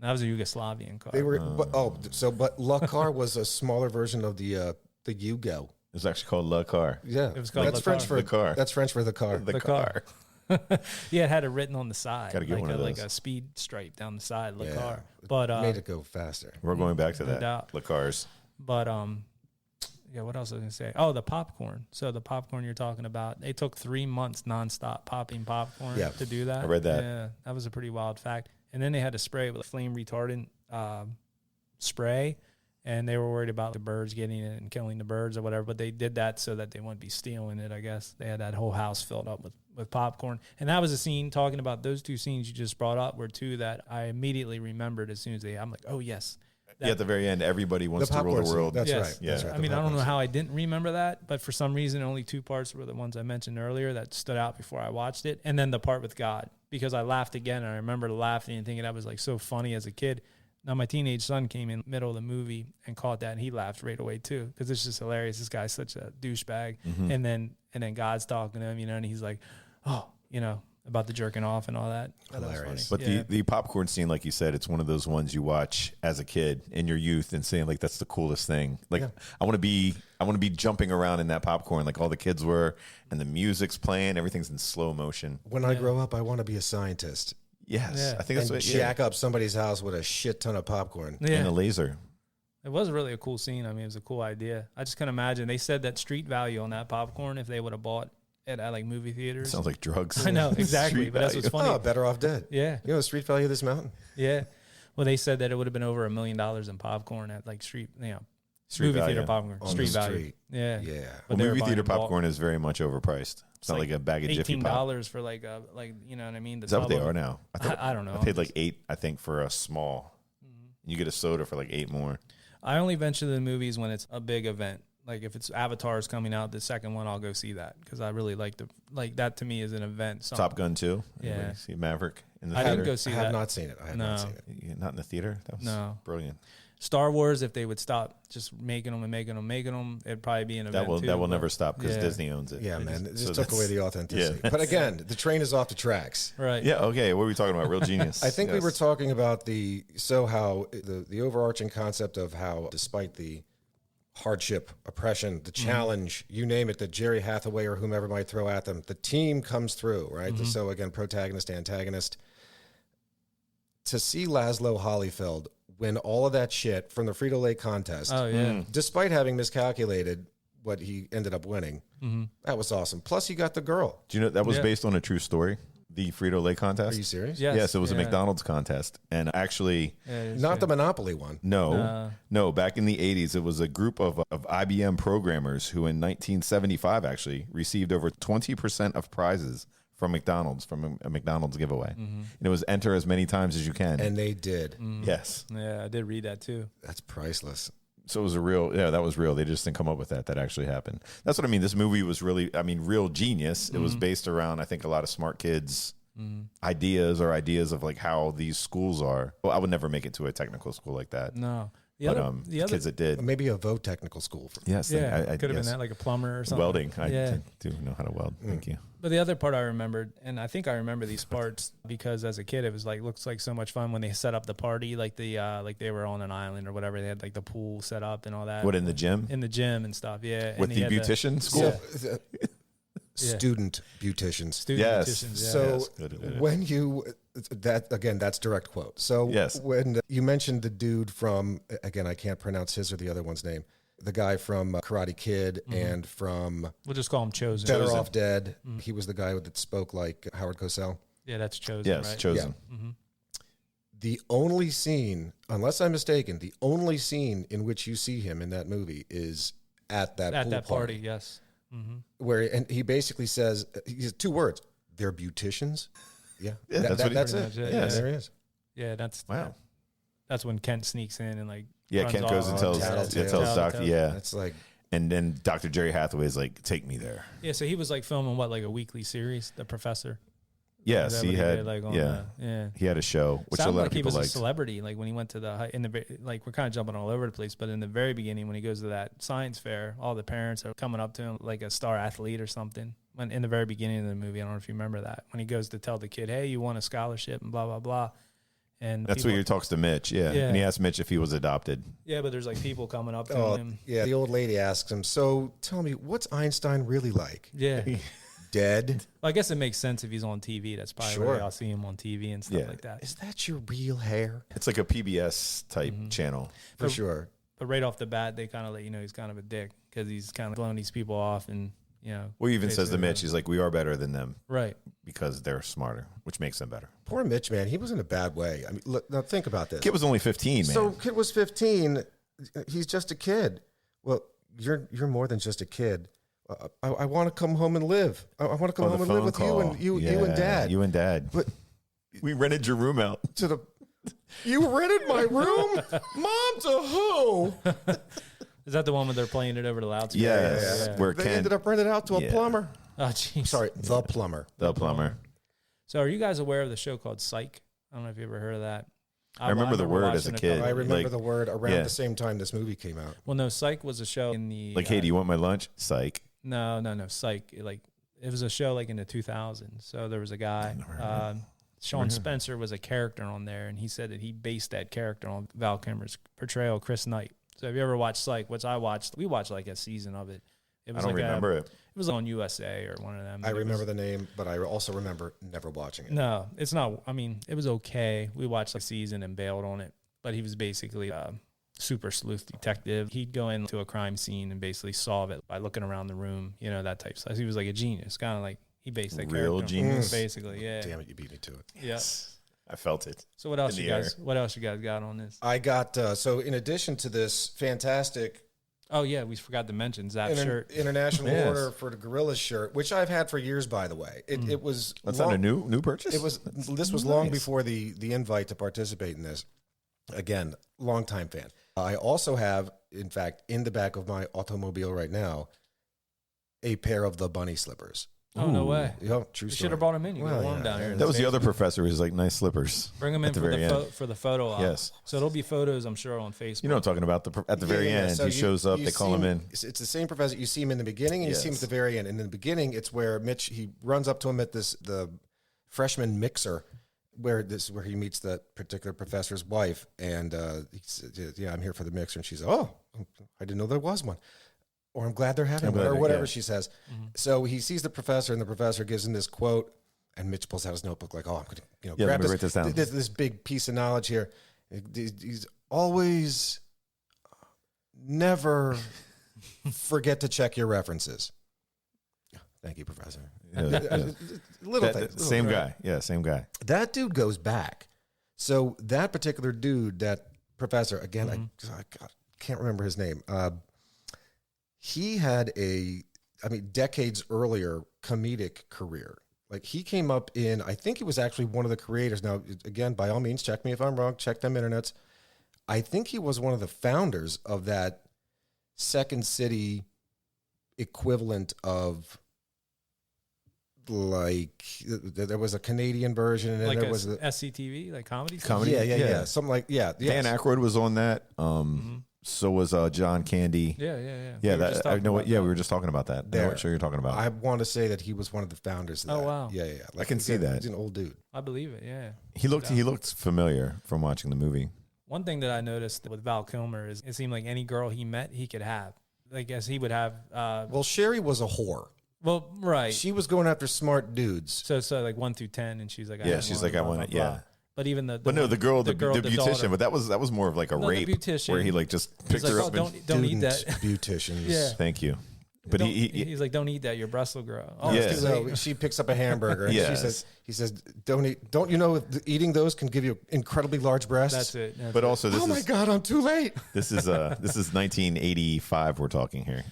that was a Yugoslavian car. They were, but LaCar was a smaller version of the Yugo. It was actually called La Car. Yeah, It was called that's Le French Car. for The car. That's French for the car. The car. car. Yeah, it had it written on the side. Gotta get like one of like those. a speed stripe down the side, Le Yeah. Car. But Made it go faster. We're going back to No that. doubt. La Cars. But yeah, what else was I gonna say? Oh, the popcorn. So the popcorn you're talking about, they took 3 months nonstop popping popcorn Yeah. to do that. I read that. Yeah, that was a pretty wild fact. And then they had to spray it with a flame retardant spray, and they were worried about the birds getting it and killing the birds or whatever. But they did that so that they wouldn't be stealing it. I guess they had that whole house filled up with popcorn. And that was a scene, talking about those two scenes you just brought up, were two that I immediately remembered as soon as I'm like, oh yes. Yeah, at the very end, everybody wants to rule the scene. world. That's Yes. right. Yeah. That's right. I mean, I don't know how I didn't remember that, but for some reason, only two parts were the ones I mentioned earlier that stood out before I watched it. And then the part with God, because I laughed again. And I remember laughing and thinking that was like so funny as a kid. Now, my teenage son came in the middle of the movie and caught that, and he laughed right away too, because it's just hilarious. This guy's such a douchebag. And then God's talking to him, you know, and he's like, oh, you know, about the jerking off and all that. That was Hilarious. funny. But Yeah. the popcorn scene, like you said, it's one of those ones you watch as a kid in your youth and saying like that's the coolest thing. Like I want to be jumping around in that popcorn like all the kids were, and the music's playing, everything's in slow motion. When I grow up, I want to be a scientist Yes, Yeah. I think that's and what. jack up somebody's house with a shit ton of popcorn. Yeah. And a laser. It was really a cool scene. I mean, it was a cool idea. I just can't imagine. They said that street value on that popcorn, if they would have bought it at like movie theaters. Sounds like drugs. I know, exactly. Street But that's what's funny. Oh, better off dead. Yeah. You know the street value of this mountain? Yeah. Well, they said that it would have been over $1 million in popcorn at like street Street movie value. theater popcorn. On Street the value. street. Yeah. Yeah. Well, But they were movie buying theater in bulk. popcorn is very much overpriced. It's not like a bag of Jiffy Pop. $18 for like a, you know what I mean? The Is that what tub they of are it. now? I don't know. I paid like $8, I think, for a small. You get a soda for like $8 more. I only venture to the movies when it's a big event. Like if it's Avatar's coming out, the second one, I'll go see that because I really like that. To me is an event. Top Gun 2. Yeah. Anybody see Maverick in the I theater? didn't go see I have that. not seen it. I have not seen it. Yeah, not in the theater. That was No. brilliant. Star Wars, if they would stop just making them, it'd probably be an event. That will too, never but- stop because yeah. Disney owns it. Yeah, man. It just so took away that's- the authenticity. Yeah. But again, the train is off the tracks. Right. Yeah. Okay. What are we talking about? Real genius. I think we Yes. were talking about the overarching concept of how, despite the hardship, oppression, the challenge, you name it, that Jerry Hathaway or whomever might throw at them, the team comes through, right? So again, protagonist, antagonist. To see Laszlo Holyfield win all of that shit from the Frito-Lay contest, Oh yeah. despite having miscalculated what he ended up winning, that was awesome. Plus, he got the girl. Do you know that was Yeah. based on a true story? The Frito-Lay contest? Are you serious? Yes, it was a yeah. McDonald's contest. And actually, Yeah, it's Not true. the Monopoly one. no, back in the 80s, it was a group of IBM programmers who in 1975 actually received over 20% of prizes from McDonald's, from a McDonald's giveaway. And it was enter as many times as you can. And they did. Yes. Yeah, I did read that too. That's priceless. So it was that was real. They just didn't come up with that. That actually happened. That's what I mean. This movie was really, real genius. It was based around, I think, a lot of smart kids ideas of like how these schools are. Well, I would never make it to a technical school like that. No. The other kids that did. Maybe a Vogue technical school. Yes. Yeah, I could have been that, like a plumber or something. Welding. I do know how to weld. Thank you. But the other part I remembered, and I think I remember these parts because as a kid, it was like, looks like so much fun when they set up the party, like like they were on an island or whatever. They had like the pool set up and all that. What, in the gym? In the gym and stuff, yeah. With and the beautician school? So, student beauticians. Student Yes. beauticians, yeah. So when you, that's direct quote. So Yes. when you mentioned the dude from, again, I can't pronounce his or the other one's name, the guy from Karate Kid and from We'll just call him Chosen. Better Off Dead. He was the guy that spoke like Howard Cosell. Yeah, that's Chosen, Yes, right? Chosen. Mm-hmm. The only scene, unless I'm mistaken, the only scene in which you see him in that movie is at that At pool that party, yes. Mm-hmm. where, and he basically says, he has 2 words, they're beauticians. Yeah, that's what he- that's pretty it. much it, Yeah, yeah. there he is. Yeah, that's Wow. That's when Kent sneaks in and like Yeah, runs Kent goes off. and tells Tattletale. Doctor. Yeah. That's like, And then Dr. Jerry Hathaway is like, take me there. Yeah, so he was like filming like a weekly series, The Professor. Yes, Is that he what had. did, like, on Yeah. yeah. He had a show, which a Sounded lot like of he people was a liked. celebrity. Like when he went to like we're kind of jumping all over the place, but in the very beginning, when he goes to that science fair, all the parents are coming up to him like a star athlete or something. When in the very beginning of the movie, I don't know if you remember that, when he goes to tell the kid, "Hey, you won a scholarship," and blah blah blah. And That's people, where he talks to Mitch. Yeah. Yeah. And he asked Mitch if he was adopted. yeah, but there's like people coming up to him. yeah, the old lady asks him, so tell me, what's Einstein really like? Yeah. Dead? Well, I guess it makes sense if he's on TV. That's probably Sure. where y'all see him on TV and stuff Yeah. like that. Is that your real hair? It's like a PBS type Mm-hmm. channel. For sure. But right off the bat, they kind of let you know he's kind of a dick because he's kind of blowing these people off and, Well, he even says to basically, Mitch, he's like, we are better than them right. because they're smarter, which makes them better. Poor Mitch, man. He was in a bad way. I mean, look, now think about this. Kid was only 15, man. So kid was 15. He's just a kid. Well, you're more than just a kid. I want to come home and live. I want to come home and live with you and Dad. You and Dad. But We rented your room out. you rented my room, Mom. To who? Is that the one where they're playing it over the loudspeaker? Yes. Yeah. Where They Ken, ended up rented out to a Yeah. plumber. Oh, jeez. Sorry, the plumber. the plumber. So are you guys aware of the show called Psych? I don't know if you ever heard of that. I remember the word as a watching kid. couple- I remember Like, the word around yeah. the same time this movie came out. Well, no, Psych was a show in the... Like, hey, do you want my lunch? Psych. No, Psych. It was a show like in the 2000s. So there was a guy, Sean Spencer was a character on there, and he said that he based that character on Val Kilmer's portrayal of Chris Knight. So have you ever watched Psych, which we watched like a season of it. It I was don't like remember it. It was on USA or one of them. I It was- remember the name, but I also remember never watching it. No, it's not. I mean, it was okay. We watched a season and bailed on it, but he was basically a super sleuth detective. He'd go into a crime scene and basically solve it by looking around the room, that type of stuff. He was like a genius, kind of like he based that Real character. genius. Basically, yeah. Damn it, you beat me to it. Yeah. I felt it. So what else In you the guys? What else you guys got on this? I got, so in addition to this fantastic Oh yeah, we forgot to mention Zap shirt. international Yes. order for the Gorillas shirt, which I've had for years, by the way. It was That's long- not a new purchase? This was long Nice. before the invite to participate in this. Again, longtime fan. I also have, in fact, in the back of my automobile right now, a pair of the bunny slippers. Oh no way! True You story. should have brought him in. You Well, could have worn yeah, him down yeah. here. That was the other professor who's like, nice slippers. Bring him in at the for very end. for the photo op. Yes. So there'll be photos, I'm sure, on Facebook. You know what I'm talking about? At the very end, So he shows up, you they call see him in. It's the same professor. You see him in the beginning and you see him Yes. at the very end. And in the beginning, it's where Mitch, he runs up to him at the freshman mixer, where he meets that particular professor's wife. And he says, yeah, I'm here for the mixer. And she's, oh, I didn't know there was one. Or I'm glad they're having one, or whatever she says. So he sees the professor, and the professor gives him this quote, and Mitch pulls out his notebook like, oh, I'm going to grab let me write this down. this big piece of knowledge here. He's always never forget to check your references. Thank you, Professor. Little things. Same guy. Yeah, same guy. That dude goes back. So that particular dude, that professor, again, I can't remember his name. He had decades earlier comedic career. Like he came up in, I think he was actually one of the creators. Now, again, by all means, check me if I'm wrong. Check them internets. I think he was one of the founders of that Second City equivalent of like there was a Canadian version, and then Like there a was the SCTV, like comedy. Comedy? yeah, something like yes. Dan Aykroyd was on that. So was John Candy. Yeah. Yeah, We were just that, I talking know. about Yeah, that. we were just talking about that. I know what show you're talking about. I want to say that he was one of the founders of that. Oh, wow. Yeah. Like, I can see that. He's an old dude. I believe it. Yeah. He looked familiar from watching the movie. One thing that I noticed with Val Kilmer is it seemed like any girl he met, he could have. I guess he would have. Well, Sherry was a whore. Well, right. She was going after smart dudes. So like 1 through 10, and she's like, Yeah, she's like, I want it. Yeah. But even the girl, the daughter. beautician, but that was more of like a rape, the beautician. where he like just picked He's her like, up. oh, don't eat that. Beauticians. Yeah. Thank you. But he's like, don't eat that. Your breast will grow. Oh, Yeah. it's too late. So she picks up a hamburger, and Yes. he says, don't eat. Don't you know eating those can give you incredibly large breasts? That's it. That's But it. also, Oh my God, I'm too late. this is 1985. We're talking here.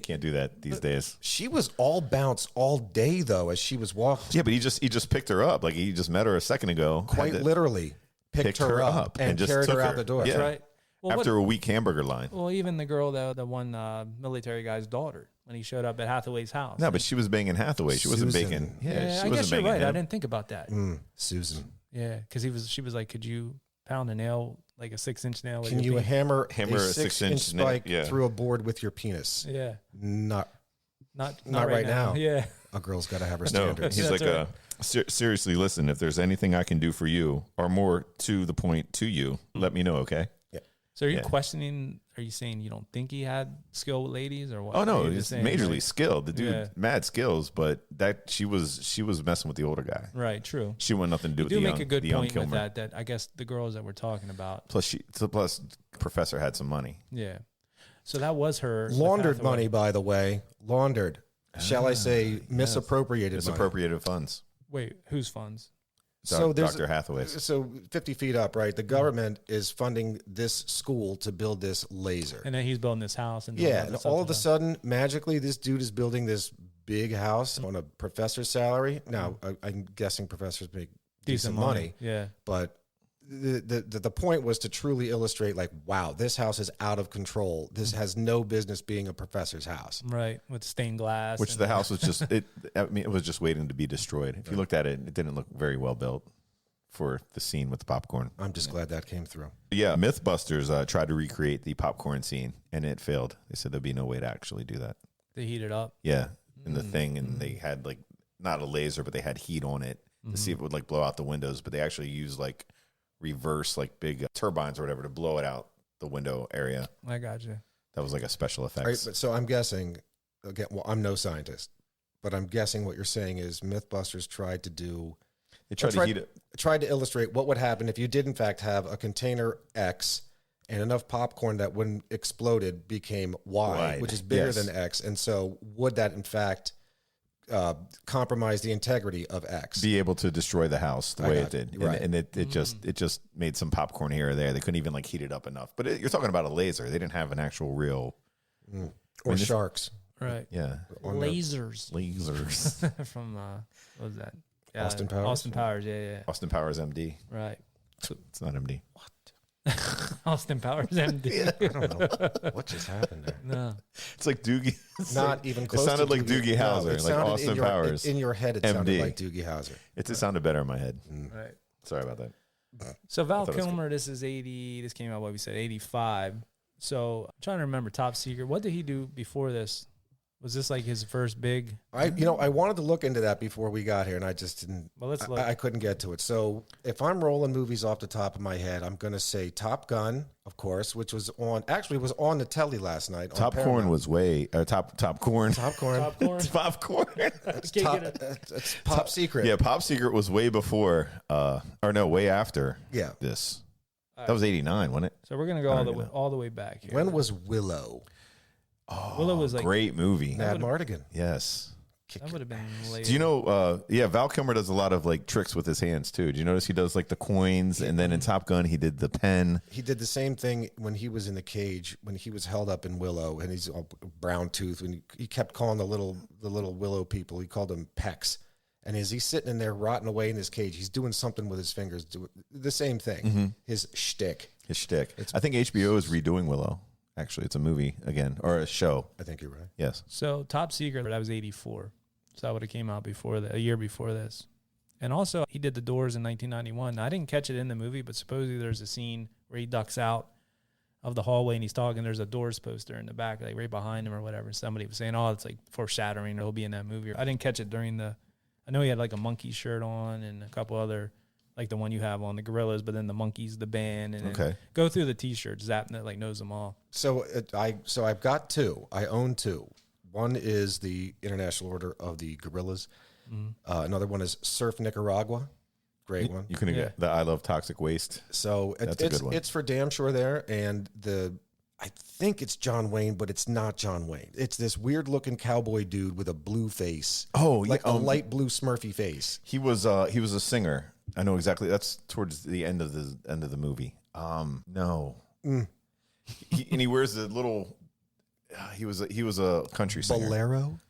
Can't do that these days. She was all bounce all day though, as she was walking. Yeah, but he just picked her up. Like he just met her a second ago. Quite literally picked her up and just carried took her out the door. Yeah. That's right. Well, After a weak hamburger line. well, even the girl, the one military guy's daughter, when he showed up at Hathaway's house. No, but she was banging Hathaway. She wasn't Susan. banging. Yeah, yeah, she I wasn't guess you're banging right. him. I didn't think about that. Susan. Yeah, because she was like, could you pound a nail, like a 6-inch nail? with Can your you penis? hammer a 6-inch spike yeah. through a board with your penis? Yeah, Not not right now. Yeah, a girl's got to have her No, standards. he's That's like, right. seriously, listen, if there's anything I can do for you, or more to the point to you, let me know, okay? So are you Yeah. questioning? Are you saying you don't think he had skill with ladies, or what? Oh no, You're he's just saying, majorly like- skilled. The dude, Yeah. mad skills, but that she was messing with the older guy. Right. True. She wanted nothing to do You with do the make young, a good the young point with Kilmer. that. That I guess the girls that we're talking about. Plus, Professor had some money. Yeah. So that was her with Laundered Hathaway. money, by the way. Laundered. Shall I say misappropriated money? Misappropriated funds. Wait, whose funds? So there's Dr. Hathaway's. So 50 feet up, right? The government is funding this school to build this laser. And then he's building this house. And doing Yeah, all and this all stuff of a with sudden, magically, this dude is building this big house on a professor's salary. Now, I'm guessing professors make decent money, Yeah. but the point was to truly illustrate, like, wow, this house is out of control. This has no business being a professor's house. Right. With stained glass. Which and- the house was just it was just waiting to be destroyed. If you looked at it, it didn't look very well built for the scene with the popcorn. I'm just glad that came through. Yeah, Mythbusters tried to recreate the popcorn scene and it failed. They said there'd be no way to actually do that. They heat it up. Yeah, in the thing, and they had like not a laser, but they had heat on it to see if it would like blow out the windows. But they actually used like reverse like big turbines or whatever to blow it out the window area. I got you. That was like a special All right, effects. but so I'm guessing, again, well, I'm no scientist, but I'm guessing what you're saying is Mythbusters tried to do, They tried to heat it. tried to illustrate what would happen if you did in fact have a container X and enough popcorn that when exploded became Y, Wide. which is bigger Yes. than X. And so would that in fact compromise the integrity of X? Be able to destroy the house the way it got it. did, Right. and it just made some popcorn here or there. They couldn't even like heat it up enough. But you're talking about a laser. They didn't have an actual real Or sharks. Right. yeah Lasers lasers. from what was that? Austin Powers? Austin Powers. Yeah. Austin Powers MD. Right. It's not MD. Austin Powers MD. I don't know what just happened there. No. It's like Doogie. It's Not like- even close. It sounded to like Doogie No, Howser, it like sounded Austin in your, Powers. In your head, it sounded MD. like Doogie Howser. It sounded better in my head. Right. Sorry about that. So Val thought it was Kilmer, this is 80. This came out what we said 85. So I'm trying to remember Top Secret. What did he do before this? Was this like his first big? I wanted to look into that before we got here, and I just didn't. Well, let's look. I couldn't get to it. So if I'm rolling movies off the top of my head, I'm going to say Top Gun, of course, which was on the telly last night. On Top corn Paramount. was way top corn. Top Corn. Popcorn. Popcorn. It's Top Secret. Yeah, Pop Secret was way before, or no, way after. Yeah. This. That was 89, wasn't it? So we're gonna go all the way back here. When was Willow? Willow was like Great movie. Mad Mardigan. Yes. that would have been later. Do you know? Val Kilmer does a lot of like tricks with his hands too. Do you notice he does like the coins, and then in Top Gun he did the pen. He did the same thing when he was in the cage, when he was held up in Willow, and he's all brown tooth. And he kept calling the little Willow people, he called them Pecks. And as he's sitting in there rotting away in his cage, he's doing something with his fingers, the same thing. His shtick. His shtick. I think HBO is redoing Willow. Actually, it's a movie again or a show. I think you're right. Yes. So Top Secret, that was 84. So that would have came out a year before this. And also, he did The Doors in 1991. Now, I didn't catch it in the movie, but supposedly there's a scene where he ducks out of the hallway and he's talking. There's a Doors poster in the back, like right behind him or whatever. Somebody was saying, "Oh, it's like foreshadowing. He'll be in that movie." I didn't catch it during the. I know he had like a monkey shirt on and a couple other, like the one you have on the Gorillas, but then the Monkeys, the band, and then go through the T-shirts. Zap like knows them all. So I've got two. I own two. One is the International Order of the Gorillas. Another one is Surf Nicaragua. Great one. You can get the I Love Toxic Waste. So a good one. It's for damn sure there. And I think it's John Wayne, but it's not John Wayne. It's this weird looking cowboy dude with a blue face. Oh, like a light blue Smurfy face. He was a singer. I know exactly. That's towards the end of the movie. No. He wears the little. He was a country singer. Bolero.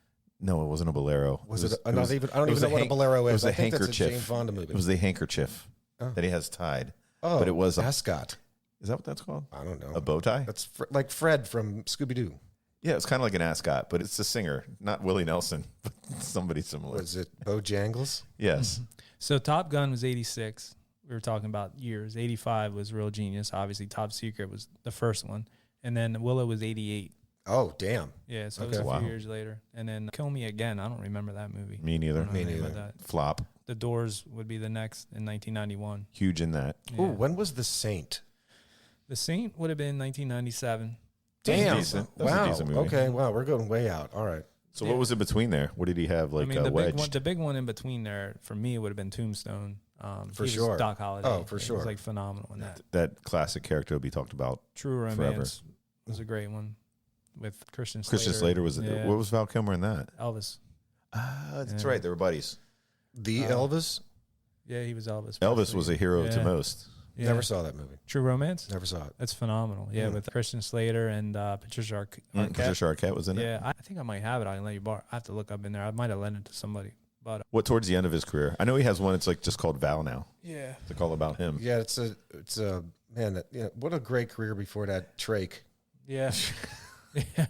No, it wasn't a bolero. I don't even know what a bolero is. It was a handkerchief. That's a Jane Fonda movie. It was the handkerchief that he has tied. Oh, but it was a ascot. Is that what that's called? I don't know. A bow tie? That's like Fred from Scooby-Doo. Yeah, it's kind of like an ascot, but it's a singer, not Willie Nelson, but somebody similar. Was it Bojangles? Yes. So Top Gun was 86. We were talking about years. 85 was Real Genius. Obviously, Top Secret was the first one. And then Willow was 88. Oh, damn. Yeah, so it was a few years later. And then Kill Me Again. I don't remember that movie. Me neither. Me neither. Flop. The Doors would be the next in 1991. Huge in that. Yeah. Ooh, when was The Saint? The Saint would have been 1997. Damn. Decent. That was a decent movie. Okay, wow, we're going way out. All right. So what was in between there? What did he have, like, wedged? The big one in between there, for me, would have been Tombstone. For sure. Doc Holliday. Oh, for sure. It was like phenomenal in that. That classic character will be talked about True Romance forever. was a great one with Christian Slater. Christian Slater was it? What was Val Kilmer in that? Elvis. That's right. They were buddies. The Elvis? Yeah, he was Elvis. Elvis was a hero to most. Yeah. Never saw that movie. True Romance? Never saw it. That's phenomenal. Yeah, with Christian Slater and Patricia Arquette. Patricia Arquette was in it. Yeah, I think I might have it. I can let you borrow. I have to look up in there. I might have lent it to somebody. But what towards the end of his career? I know he has one. It's like just called Val now. Yeah, it's all about him. Yeah, it's a man. What a great career before that. Trach. Yeah, yeah.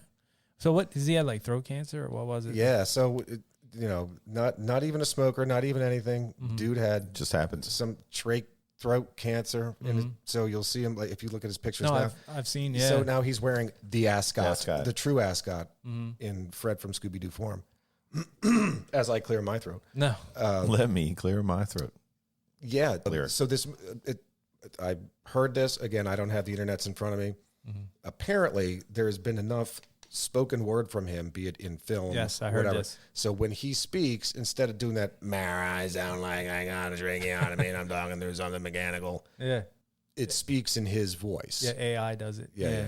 So what? Does he have like throat cancer or what was it? Yeah. So not even a smoker, not even anything. Dude had just happened some trach throat cancer, and so you'll see him like if you look at his pictures no, now. I've seen. Yeah. So now he's wearing the ascot, the true ascot, in Fred from Scooby-Doo form. As I clear my throat. No. Let me clear my throat. Yeah. So I heard this again. I don't have the internets in front of me. Apparently, there's been enough spoken word from him, be it in film, yes, I heard this. So when he speaks, instead of doing that, I sound like I got a drinking out of me and I'm talking through something mechanical. Yeah. It speaks in his voice. Yeah, AI does it. Yeah.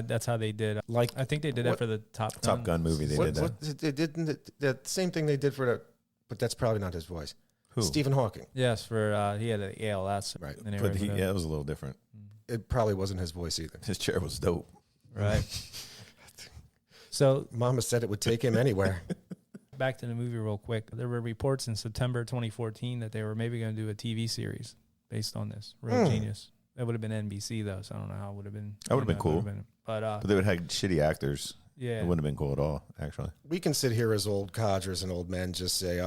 That's how they did. Like I think they did that for the Top Gun movie. They did that. They did the same thing they did for that, but that's probably not his voice. Who? Stephen Hawking. Yes, for he had an ALS. Right. But it was a little different. It probably wasn't his voice either. His chair was dope. Right. So Mama said it would take him anywhere. Back to the movie real quick. There were reports in September 2014 that they were maybe going to do a TV series based on this. Real Genius. That would have been NBC though, so I don't know how it would have been. That would have been cool. But they would have had shitty actors. Yeah. It wouldn't have been cool at all, actually. We can sit here as old codgers and old men just say,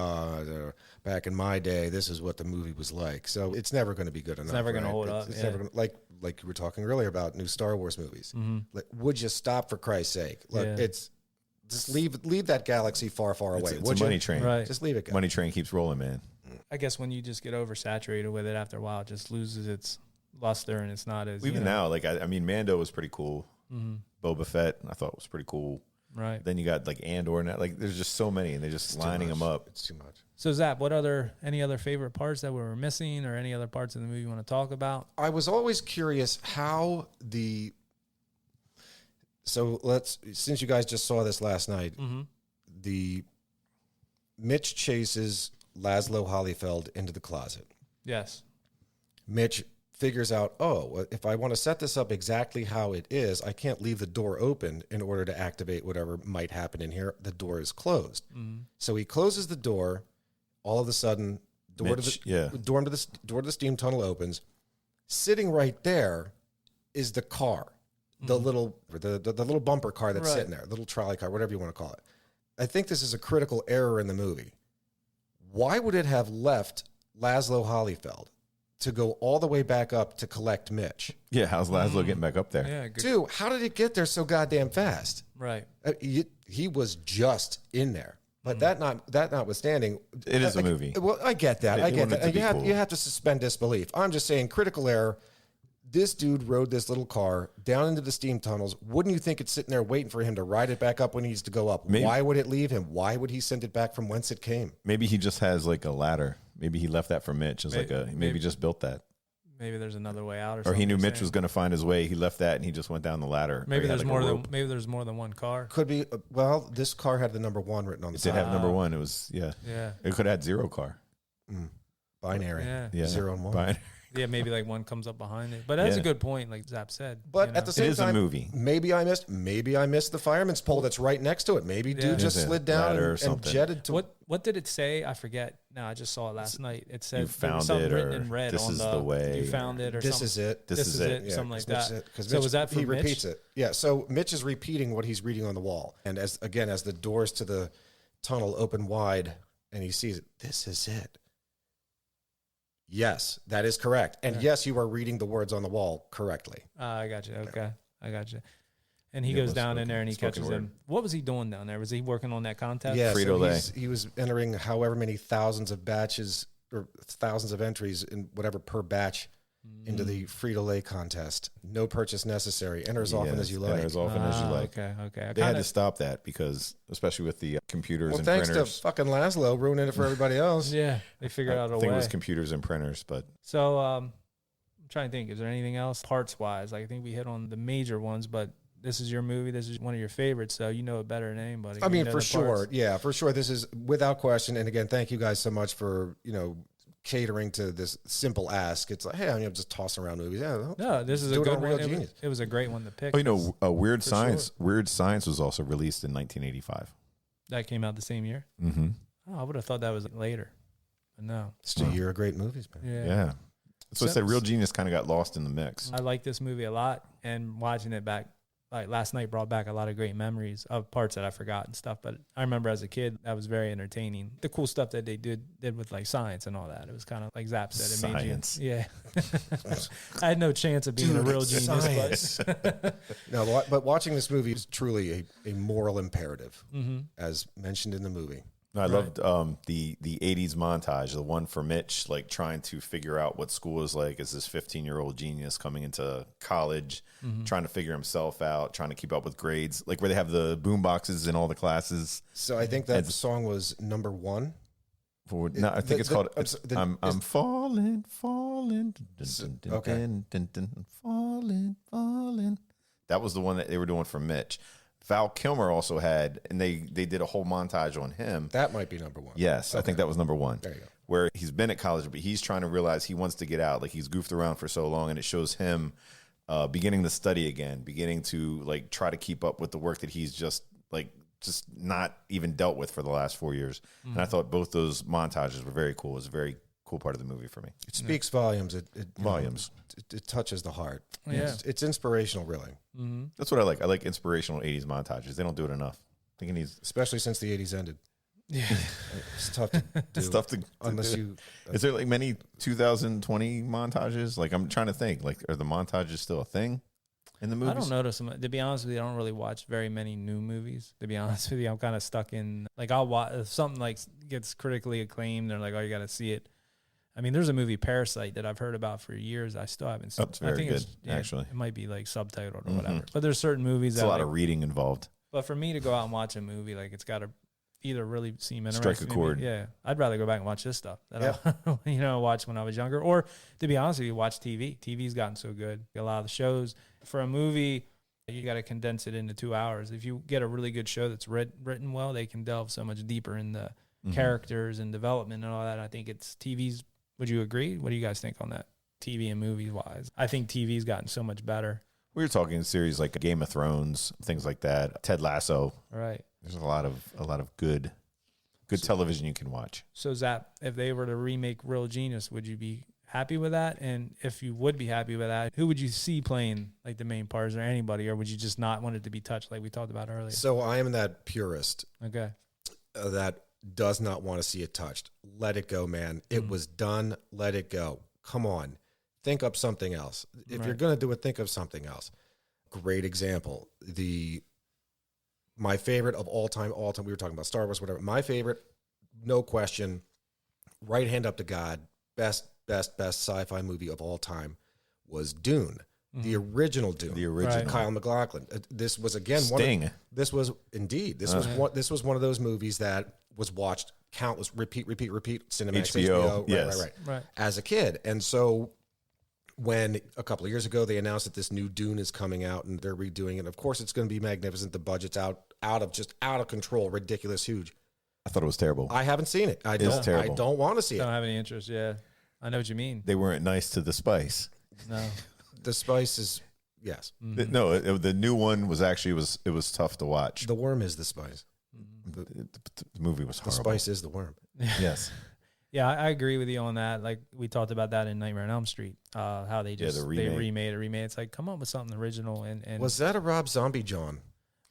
back in my day, this is what the movie was like. So it's never going to be good enough. It's never going to hold up. It's never going to, like you were talking earlier about new Star Wars movies. Like, would you stop for Christ's sake? Look, it's just leave that galaxy far, far away. It's a money train. Right. Just leave it. Money train keeps rolling, man. I guess when you just get oversaturated with it after a while, it just loses its luster and it's not as even now. Like I mean, Mando was pretty cool. Boba Fett, I thought was pretty cool. Right. Then you got like Andor and that. Like there's just so many, and they're just lining them up. It's too much. So Zap, any other favorite parts that we were missing, or any other parts of the movie you want to talk about? I was always curious how since you guys just saw this last night, the Mitch chases Laszlo Holyfeld into the closet. Yes. Mitch figures out, if I want to set this up exactly how it is, I can't leave the door open in order to activate whatever might happen in here. The door is closed. So he closes the door. All of a sudden, door to the steam tunnel opens. Sitting right there is the car, the little bumper car that's sitting there, the little trolley car, whatever you want to call it. I think this is a critical error in the movie. Why would it have left Laszlo Holyfeld to go all the way back up to collect Mitch? Yeah, how's Laszlo getting back up there? Yeah, good. Dude, how did it get there so goddamn fast? Right. He was just in there. But that notwithstanding, It is a movie. Well, I get that. I They get want it that. to And be cool. you have to suspend disbelief. I'm just saying, critical error. This dude rode this little car down into the steam tunnels. Wouldn't you think it's sitting there waiting for him to ride it back up when he needs to go up? Maybe. Why would it leave him? Why would he send it back from whence it came? Maybe he just has like a ladder. Maybe he left that for Mitch. It's Maybe- like maybe maybe- just built that. Maybe there's another way out, or Or something. he knew you're Mitch saying. was going to find his way. He left that and he just went down the ladder. Or Maybe he had, there's like, a more rope. than more than one car. Could be. Well, this car had the number 1 written on the It did side. have number 1. It was Yeah. It could have had 0 car. Binary. Yeah. Yeah, 0 and 1. Fine. Yeah, maybe like one comes up behind it. But that's a Yeah. good point, like Zap said. But you know? at the same is a time, movie. Maybe I missed the fireman's pole that's right next to it. Maybe dude just Is it slid down ladder or and something? jetted to What did it say? I forget. No, I just saw it last night. It said You there was found something it, written or in red this on is the way, You found it, or This something. is it. This is it. Something like 'cause that. Mitch- So was that for he Mitch? repeats it? Yeah. So Mitch is repeating what he's reading on the wall, and as the doors to the tunnel open wide, and he sees it. This is it. Yes, that is correct, and yes, you are reading the words on the wall correctly. I got you. Okay, I got you. And he Yeah, goes most down in spoken- there and he spoken catches word. him. What was he doing down there? Was he working on that contest? Yeah, so Frito-Lay. he was entering however many thousands of batches or thousands of entries in whatever per batch into the Frito-Lay contest. No purchase necessary. Enter as often as you like. Enter as often as you like. Okay, okay. They had to stop that because, especially with the computers Well, and thanks printers. to fucking Laszlo ruining it for everybody else. Yeah, they figured out I a think way. it was computers and printers, but So I'm trying to think. Is there anything else parts wise? Like I think we hit on the major ones, but this is your movie. This is one of your favorites, so you know it better than anybody. I You mean, know for the sure. parts. Yeah, for sure. This is without question. And again, thank you guys so much for, catering to this simple ask. It's like, hey, I'm just tossing around movies. Yeah, No, this is a do it good on one. Real It was, Genius. it was a great one to pick. Weird For Science. Weird Science was also released in 1985. That came out the same year. Mm-hmm. Oh, I would have thought that was later, but no. It's a year of great movies, man. Yeah. Yeah. So I said Real Genius kind of got lost in the mix. I like this movie a lot, and watching it back, like last night, brought back a lot of great memories of parts that I forgot and stuff. But I remember as a kid, that was very entertaining. The cool stuff that they did with like science and all that. It was kind of like Zap said. It Science. made you, yeah. I had no chance of being a real genius, but No, but watching this movie is truly a moral imperative, Mm-hmm. as mentioned in the movie. I loved the 80s montage, the one for Mitch, like trying to figure out what school is like as this 15-year-old genius coming into college, trying to figure himself out, trying to keep up with grades, like where they have the boom boxes in all the classes. So I think that song was number 1. No, I think it's called I'm falling. Okay. Falling. That was the one that they were doing for Mitch. Val Kilmer also had, and they did a whole montage on him. That might be number 1. Yes, I think that was number 1. There you go. Where he's been at college, but he's trying to realize he wants to get out. Like he's goofed around for so long, and it shows him beginning to study again, beginning to like try to keep up with the work that he's just not even dealt with for the last 4 years. And I thought both those montages were very cool. It was a very cool part of the movie for me. It speaks volumes. Volumes. It touches the heart. Yeah. It's inspirational, really, Mm-hmm. That's what I like. I like inspirational 80s montages. They don't do it enough. I think it needs. especially since the 80s ended. Yeah. It's tough to do. It's tough to unless do. you. Is there like many 2020 montages? Like I'm trying to think. Like are the montages still a thing in the movies? I don't notice them. To be honest with you, I don't really watch very many new movies. To be honest with you, I'm kind of stuck in, like, I'll watch if something like gets critically acclaimed. They're like, oh, you got to see it. I mean, there's a movie Parasite that I've heard about for years. I still haven't seen. Oh, it's very good, yeah, actually. it might be like subtitled or Mhm. whatever. But there's certain movies It's that a lot like, of reading involved. But for me to go out and watch a movie, like it's got to either really seem Strike interesting. a to me- chord. Yeah, I'd rather go back and watch this stuff that I watched when I was younger, or to be honest with you, watch TV. TV's gotten so good. A lot of the shows for a movie, you got to condense it into 2 hours. If you get a really good show that's written well, they can delve so much deeper in the characters and development and all that. I think it's TV's. Would you agree? What do you guys think on that? TV and movies wise, I think TV's gotten so much better. We were talking series like Game of Thrones, things like that. Ted Lasso. All right. There's a lot of good television you can watch. So Zap, if they were to remake Real Genius, would you be happy with that? And if you would be happy with that, who would you see playing like the main parts, or anybody, or would you just not want it to be touched like we talked about earlier? So I am that purist Okay. that does not want to see it touched. Let it go, man. It was done. Let it go. Come on. Think up something else. If you're going to do it, think of something else. Great example. My favorite of all time, we were talking about Star Wars, whatever. My favorite, no question, right hand up to God, best sci-fi movie of all time was Dune. The original Dune. The original. Right. Kyle MacLachlan. This was again Sting. this was one of those movies that was watched countless, repeat, Cinemax, HBO, Right. as a kid. And so when a couple of years ago they announced that this new Dune is coming out and they're redoing it, of course it's going to be magnificent. The budget's out of control, ridiculous, huge. I thought it was terrible. I haven't seen it. I terrible. don't want to see Don't it. have any interest. Yeah. I know what you mean. They weren't nice to the spice. No. The spice is yes. No, the new one was actually it was tough to watch. The worm is the spice. The movie was The horrible. spice is the worm. Yes. Yeah, I agree with you on that. Like we talked about that in Nightmare on Elm Street, how they just the they remake. remade it. It's like, come up with something original. And Was that a Rob Zombie John?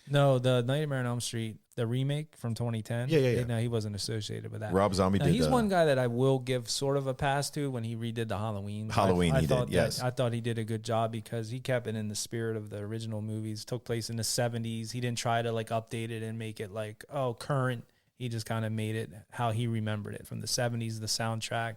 no, the Nightmare on Elm Street, the remake from 2010. Yeah. No, he wasn't associated with that. Rob Zombie Now, did he's one guy that I will give sort of a pass to when he redid the Halloween. Halloween, he thought did, yes. I thought he did a good job because he kept it in the spirit of the original movies. Took place in the 70s. He didn't try to like update it and make it like, oh, current. He just kind of made it how he remembered it from the 70s. The soundtrack,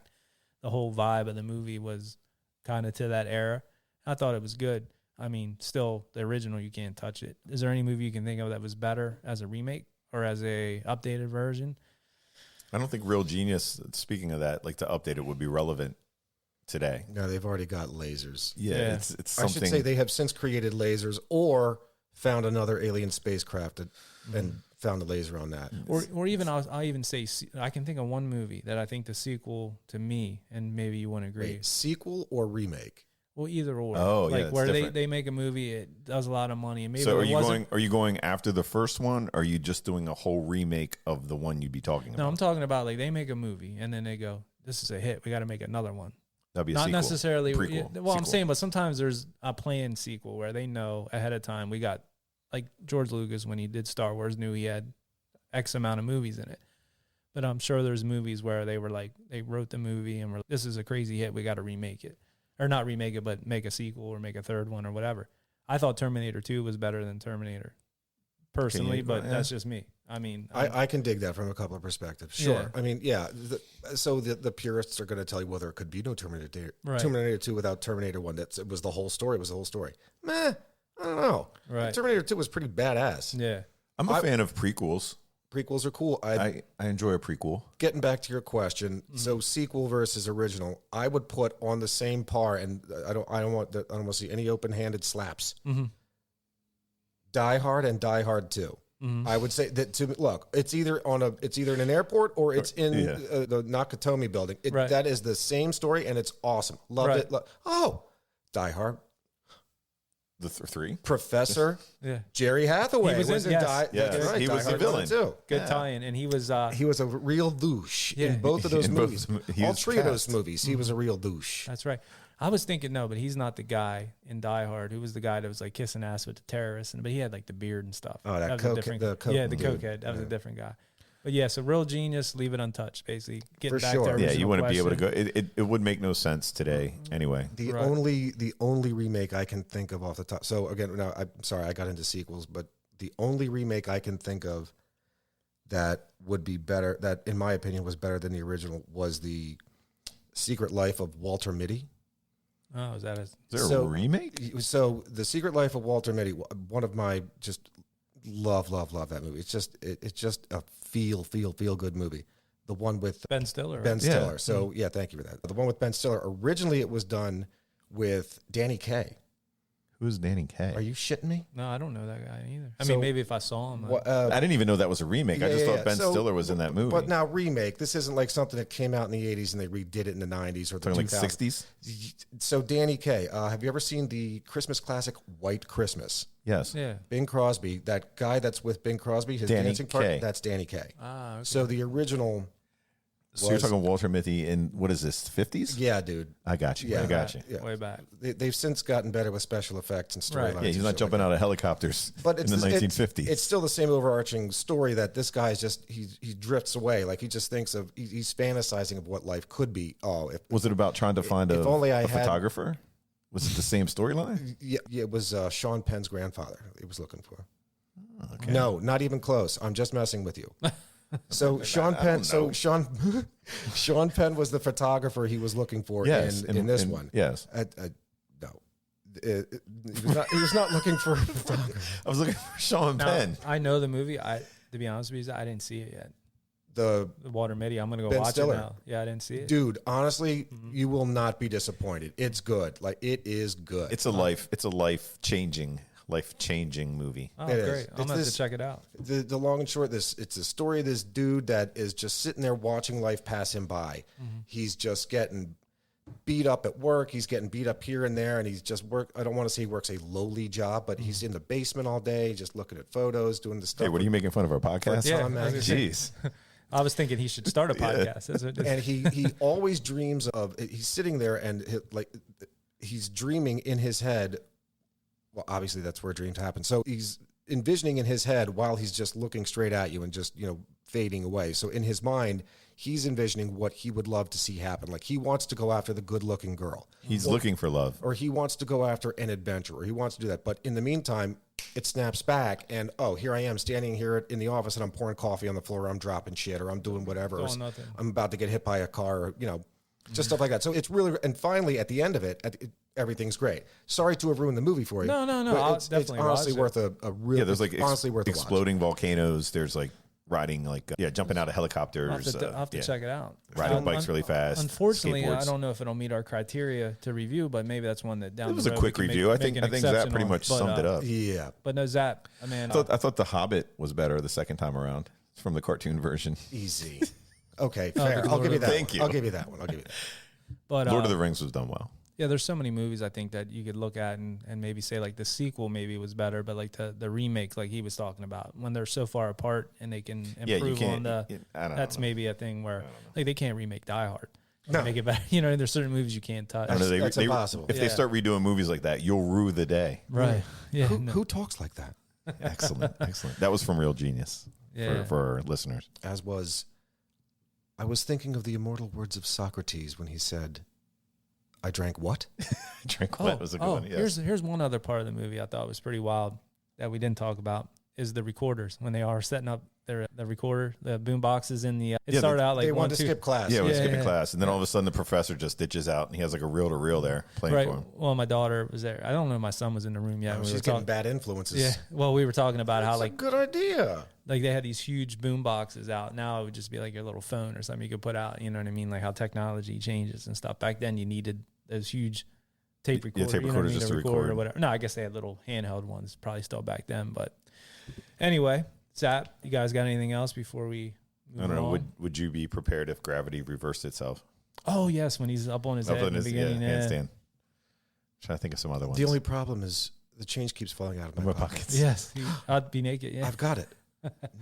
the whole vibe of the movie was kind of to that era. I thought it was good. I mean, still, the original, you can't touch it. Is there any movie you can think of that was better as a remake or as a updated version? I don't think Real Genius, speaking of that, like to update it would be relevant today. No, they've already got lasers. Yeah. It's I something. should say they have since created lasers or found another alien spacecraft and found a laser on that. Or even, I'll even say, I can think of one movie that I think the sequel to me, and maybe you wouldn't agree. Wait, sequel or remake? Well, either or. Oh, yeah, like it's where different. they make a movie, it does a lot of money. And maybe So it wasn't. are you going after the first one, or are you just doing a whole remake of the one you'd be talking about? No, I'm talking about like they make a movie and then they go, "This is a hit. We got to make another one." That'd be a Not sequel. necessarily. Prequel. Well, I'm Sequel. saying, but sometimes there's a planned sequel where they know ahead of time. We got like George Lucas when he did Star Wars knew he had X amount of movies in it. But I'm sure there's movies where they were like, they wrote the movie and were, this is a crazy hit. We got to remake it. Or not remake it, but make a sequel or make a third one or whatever. I thought Terminator 2 was better than Terminator personally, but that's just me. I mean, I can dig that from a couple of perspectives. Sure. Yeah. I mean, yeah. So the purists are going to tell you, well, there could be no Terminator, Right. Terminator 2 without Terminator 1. It was the whole story. It was the whole story. Meh, I don't know. Right. Terminator 2 was pretty badass. yeah. I'm a fan of prequels. Prequels are cool. I enjoy a prequel. Getting back to your question, so sequel versus original, I would put on the same par, and I don't want to see any open-handed slaps. Die Hard and Die Hard 2. I would say that it's either in an airport or it's in the Nakatomi building. Right. That is the same story, and it's awesome. Loved it. Die Hard. The three. Professor Yeah. Jerry Hathaway He was in- yes. Die. Yes, That's right. he Die was the Hard villain. too. Good tie-in. And he was, He was a real douche Yeah. in both of those In both movies. of them, he All was three of those cast. movies, he was a real douche. that's right. I was thinking, no, but he's not the guy in Die Hard who was the guy that was like kissing ass with the terrorists. But he had like the beard and stuff. Oh, that was a coke- different, the coke yeah, the dude. cokehead. That was a different guy. But yeah, so Real Genius, leave it untouched, basically. Getting For back sure. to our Yeah, you original wouldn't be able to question. go. It would make no sense today anyway. The Right. only remake I can think of off the top. So again, now I'm sorry I got into sequels, but the only remake I can think of that would be better, that in my opinion was better than the original, was the Secret Life of Walter Mitty. Oh, is that a... Is there a remake? So the Secret Life of Walter Mitty, one of my just love that movie. It's just a feel good movie. The one with Ben Stiller? Ben right? Stiller. So yeah, thank you for that. The one with Ben Stiller. Originally, it was done with Danny Kaye. Who's Danny Kaye? Are you shitting me? No, I don't know that guy either. I So- mean, maybe if I saw him. I didn't even know that was a remake. I just thought Ben So- Stiller was in that movie. But now remake. This isn't like something that came out in the 80s and they redid it in the 90s or the Talking 2000s. like 60s? So Danny Kaye, have you ever seen the Christmas classic White Christmas? Yes. yeah. Bing Crosby, that guy that's with Bing Crosby, his Danny dancing part, Kaye. that's Danny Kaye. Ah, okay. So the original So you're talking Walter Mitty in, what is this, 50s? Yeah, dude. I got you. Yeah. I got you. Yeah. Way back. They've since gotten better with special effects and storylines. Right. Yeah, he's not jumping out of helicopters But in the 1950s. It's still the same overarching story that this guy is just he drifts away. Like he just thinks of he's fantasizing of what life could be. Oh, if Was it about trying to find if a only I had- photographer? Was it the same storyline? yeah, it was Sean Penn's grandfather he was looking for. Okay. No, not even close. I'm just messing with you. So Sean Penn. So Sean Penn was the photographer he was looking for in this one. Yes. No, he was not looking for a photographer. I was looking for Sean Now, Penn. I know the movie. To be honest with you, I didn't see it yet. The Walter Mitty. I'm gonna go Ben watch Stiller. it now. Yeah, I didn't see it. dude, honestly, you will not be disappointed. It's good. Like it is good. It's a life changing movie. Oh, It is. great! I'm It's gonna have this- to check it out. The long and short, it's a story of this dude that is just sitting there watching life pass him by. He's just getting beat up at work. He's getting beat up here and there, and he's just I don't want to say he works a lowly job, but he's in the basement all day, just looking at photos, doing the stuff. Hey, what are you making fun of our podcast? Yeah, Tom I was gonna say- Jeez. I was thinking he should start a podcast. That's what- And he always dreams of. He's sitting there and he's dreaming in his head. Well, obviously that's where dreams happen. So he's envisioning in his head while he's just looking straight at you and just fading away. So in his mind, he's envisioning what he would love to see happen. Like he wants to go after the good-looking girl. He's looking for love. Or he wants to go after an adventure, or he wants to do that. But in the meantime, it snaps back, and here I am standing here in the office, and I'm pouring coffee on the floor, or I'm dropping shit, or I'm doing whatever. Doing nothing. I'm about to get hit by a car, or, just stuff like that. So it's really, and finally, at the end of it, everything's great. Sorry to have ruined the movie for you. No, but I'll it's definitely honestly watch worth a real. Yeah, there's like honestly worth a watch. exploding volcanoes. There's like riding jumping out of I'll helicopters. have to check it out. Riding bikes really fast. Unfortunately, I skateboards. don't know if it'll meet our criteria to review, but maybe that's one that down It was the a road quick we can review. I think an Zap exception pretty on. much But, summed it up. Yeah, But no, Zap, I mean, I thought The Hobbit was better the second time around from the cartoon version. easy. Okay, fair. the I'll give you that. Thank one. you. I'll give you that one. but Lord of the Rings was done well. yeah, there's so many movies I think that you could look at and maybe say like the sequel maybe was better, but like the remake, like he was talking about, when they're so far apart and they can Yeah, you improve on can't. the. I don't That's know. maybe a thing where like they can't remake Die Hard. No. Make it better. There's certain movies you can't touch. I don't know, That's impossible. If they Yeah. start redoing movies like that, you'll rue the day. Right. Yeah. no. Who talks like that? Excellent, excellent. That was from Real Genius Yeah. for our listeners. I was thinking of the immortal words of Socrates when he said, I drank what? Drink Wet was a good one. Yes. Here's one other part of the movie I thought was pretty wild that we didn't talk about is the recorders when they are setting up the recorder, the boom boxes in the. It started out like They one, wanted to two. skip class. Yeah, we're Yeah, skipping yeah. class, and then all of a sudden the professor just ditches out, and he has like a reel-to-reel there playing Right. for him. Well, my daughter was there. I don't know if my son was in the room yet. Oh, when we she's were getting talking. bad influences. Yeah. Well, we were talking about how That's like a good idea. they had these huge boom boxes out. Now it would just be like your little phone or something you could put out. You know what I mean? Like how technology changes and stuff. Back then you needed those huge tape recorders. tape recorders just to record. or whatever. No, I guess they had little handheld ones, probably still back then. But anyway, Zap, you guys got anything else before we move I don't know. on? Would you be prepared if gravity reversed itself? Oh yes, when he's up on his head in the beginning. handstand. Trying to think of some other ones. The only problem is the change keeps falling out of my pockets. Yes, I'd be naked. Yeah, I've got it.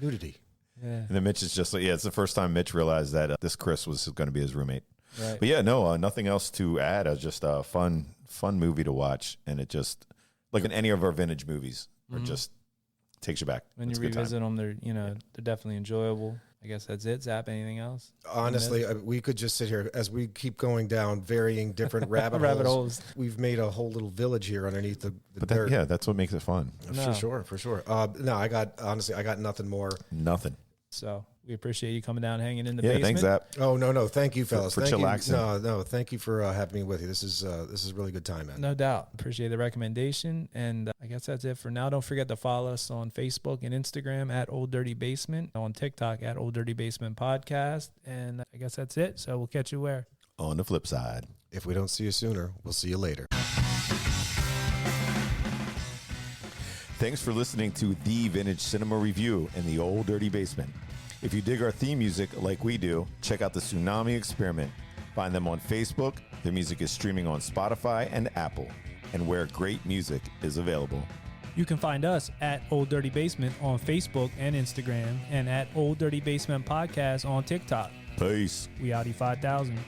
Nudity. yeah. And then Mitch is just like, it's the first time Mitch realized that this Chris was going to be his roommate. Right. But yeah, no, nothing else to add. Just a fun movie to watch, and it just like in any of our vintage movies, or just takes you back. When It's you a good time. revisit them, they're definitely enjoyable. I guess that's it. Zap, anything else? Honestly, we could just sit here as we keep going down varying different rabbit holes. We've made a whole little village here underneath the But dirt. that's what makes it fun. No. For sure. No, I got nothing more. Nothing. So we appreciate you coming down, hanging in the Yeah, basement. thanks, Zap. Oh no, thank you, fellas. for Thank you. chillaxing. No, thank you for having me with you. This is really good time, man. No doubt. Appreciate the recommendation. And I guess that's it for now. Don't forget to follow us on Facebook and Instagram at Old Dirty Basement, on TikTok at Old Dirty Basement Podcast. And I guess that's it. So we'll catch you where? On the flip side. If we don't see you sooner, we'll see you later. Thanks for listening to The Vintage Cinema Review in the Old Dirty Basement. If you dig our theme music like we do, check out the Tsunami Experiment. Find them on Facebook. Their music is streaming on Spotify and Apple, and where great music is available. You can find us at Old Dirty Basement on Facebook and Instagram, and at Old Dirty Basement Podcast on TikTok. Peace. We Audi 5000.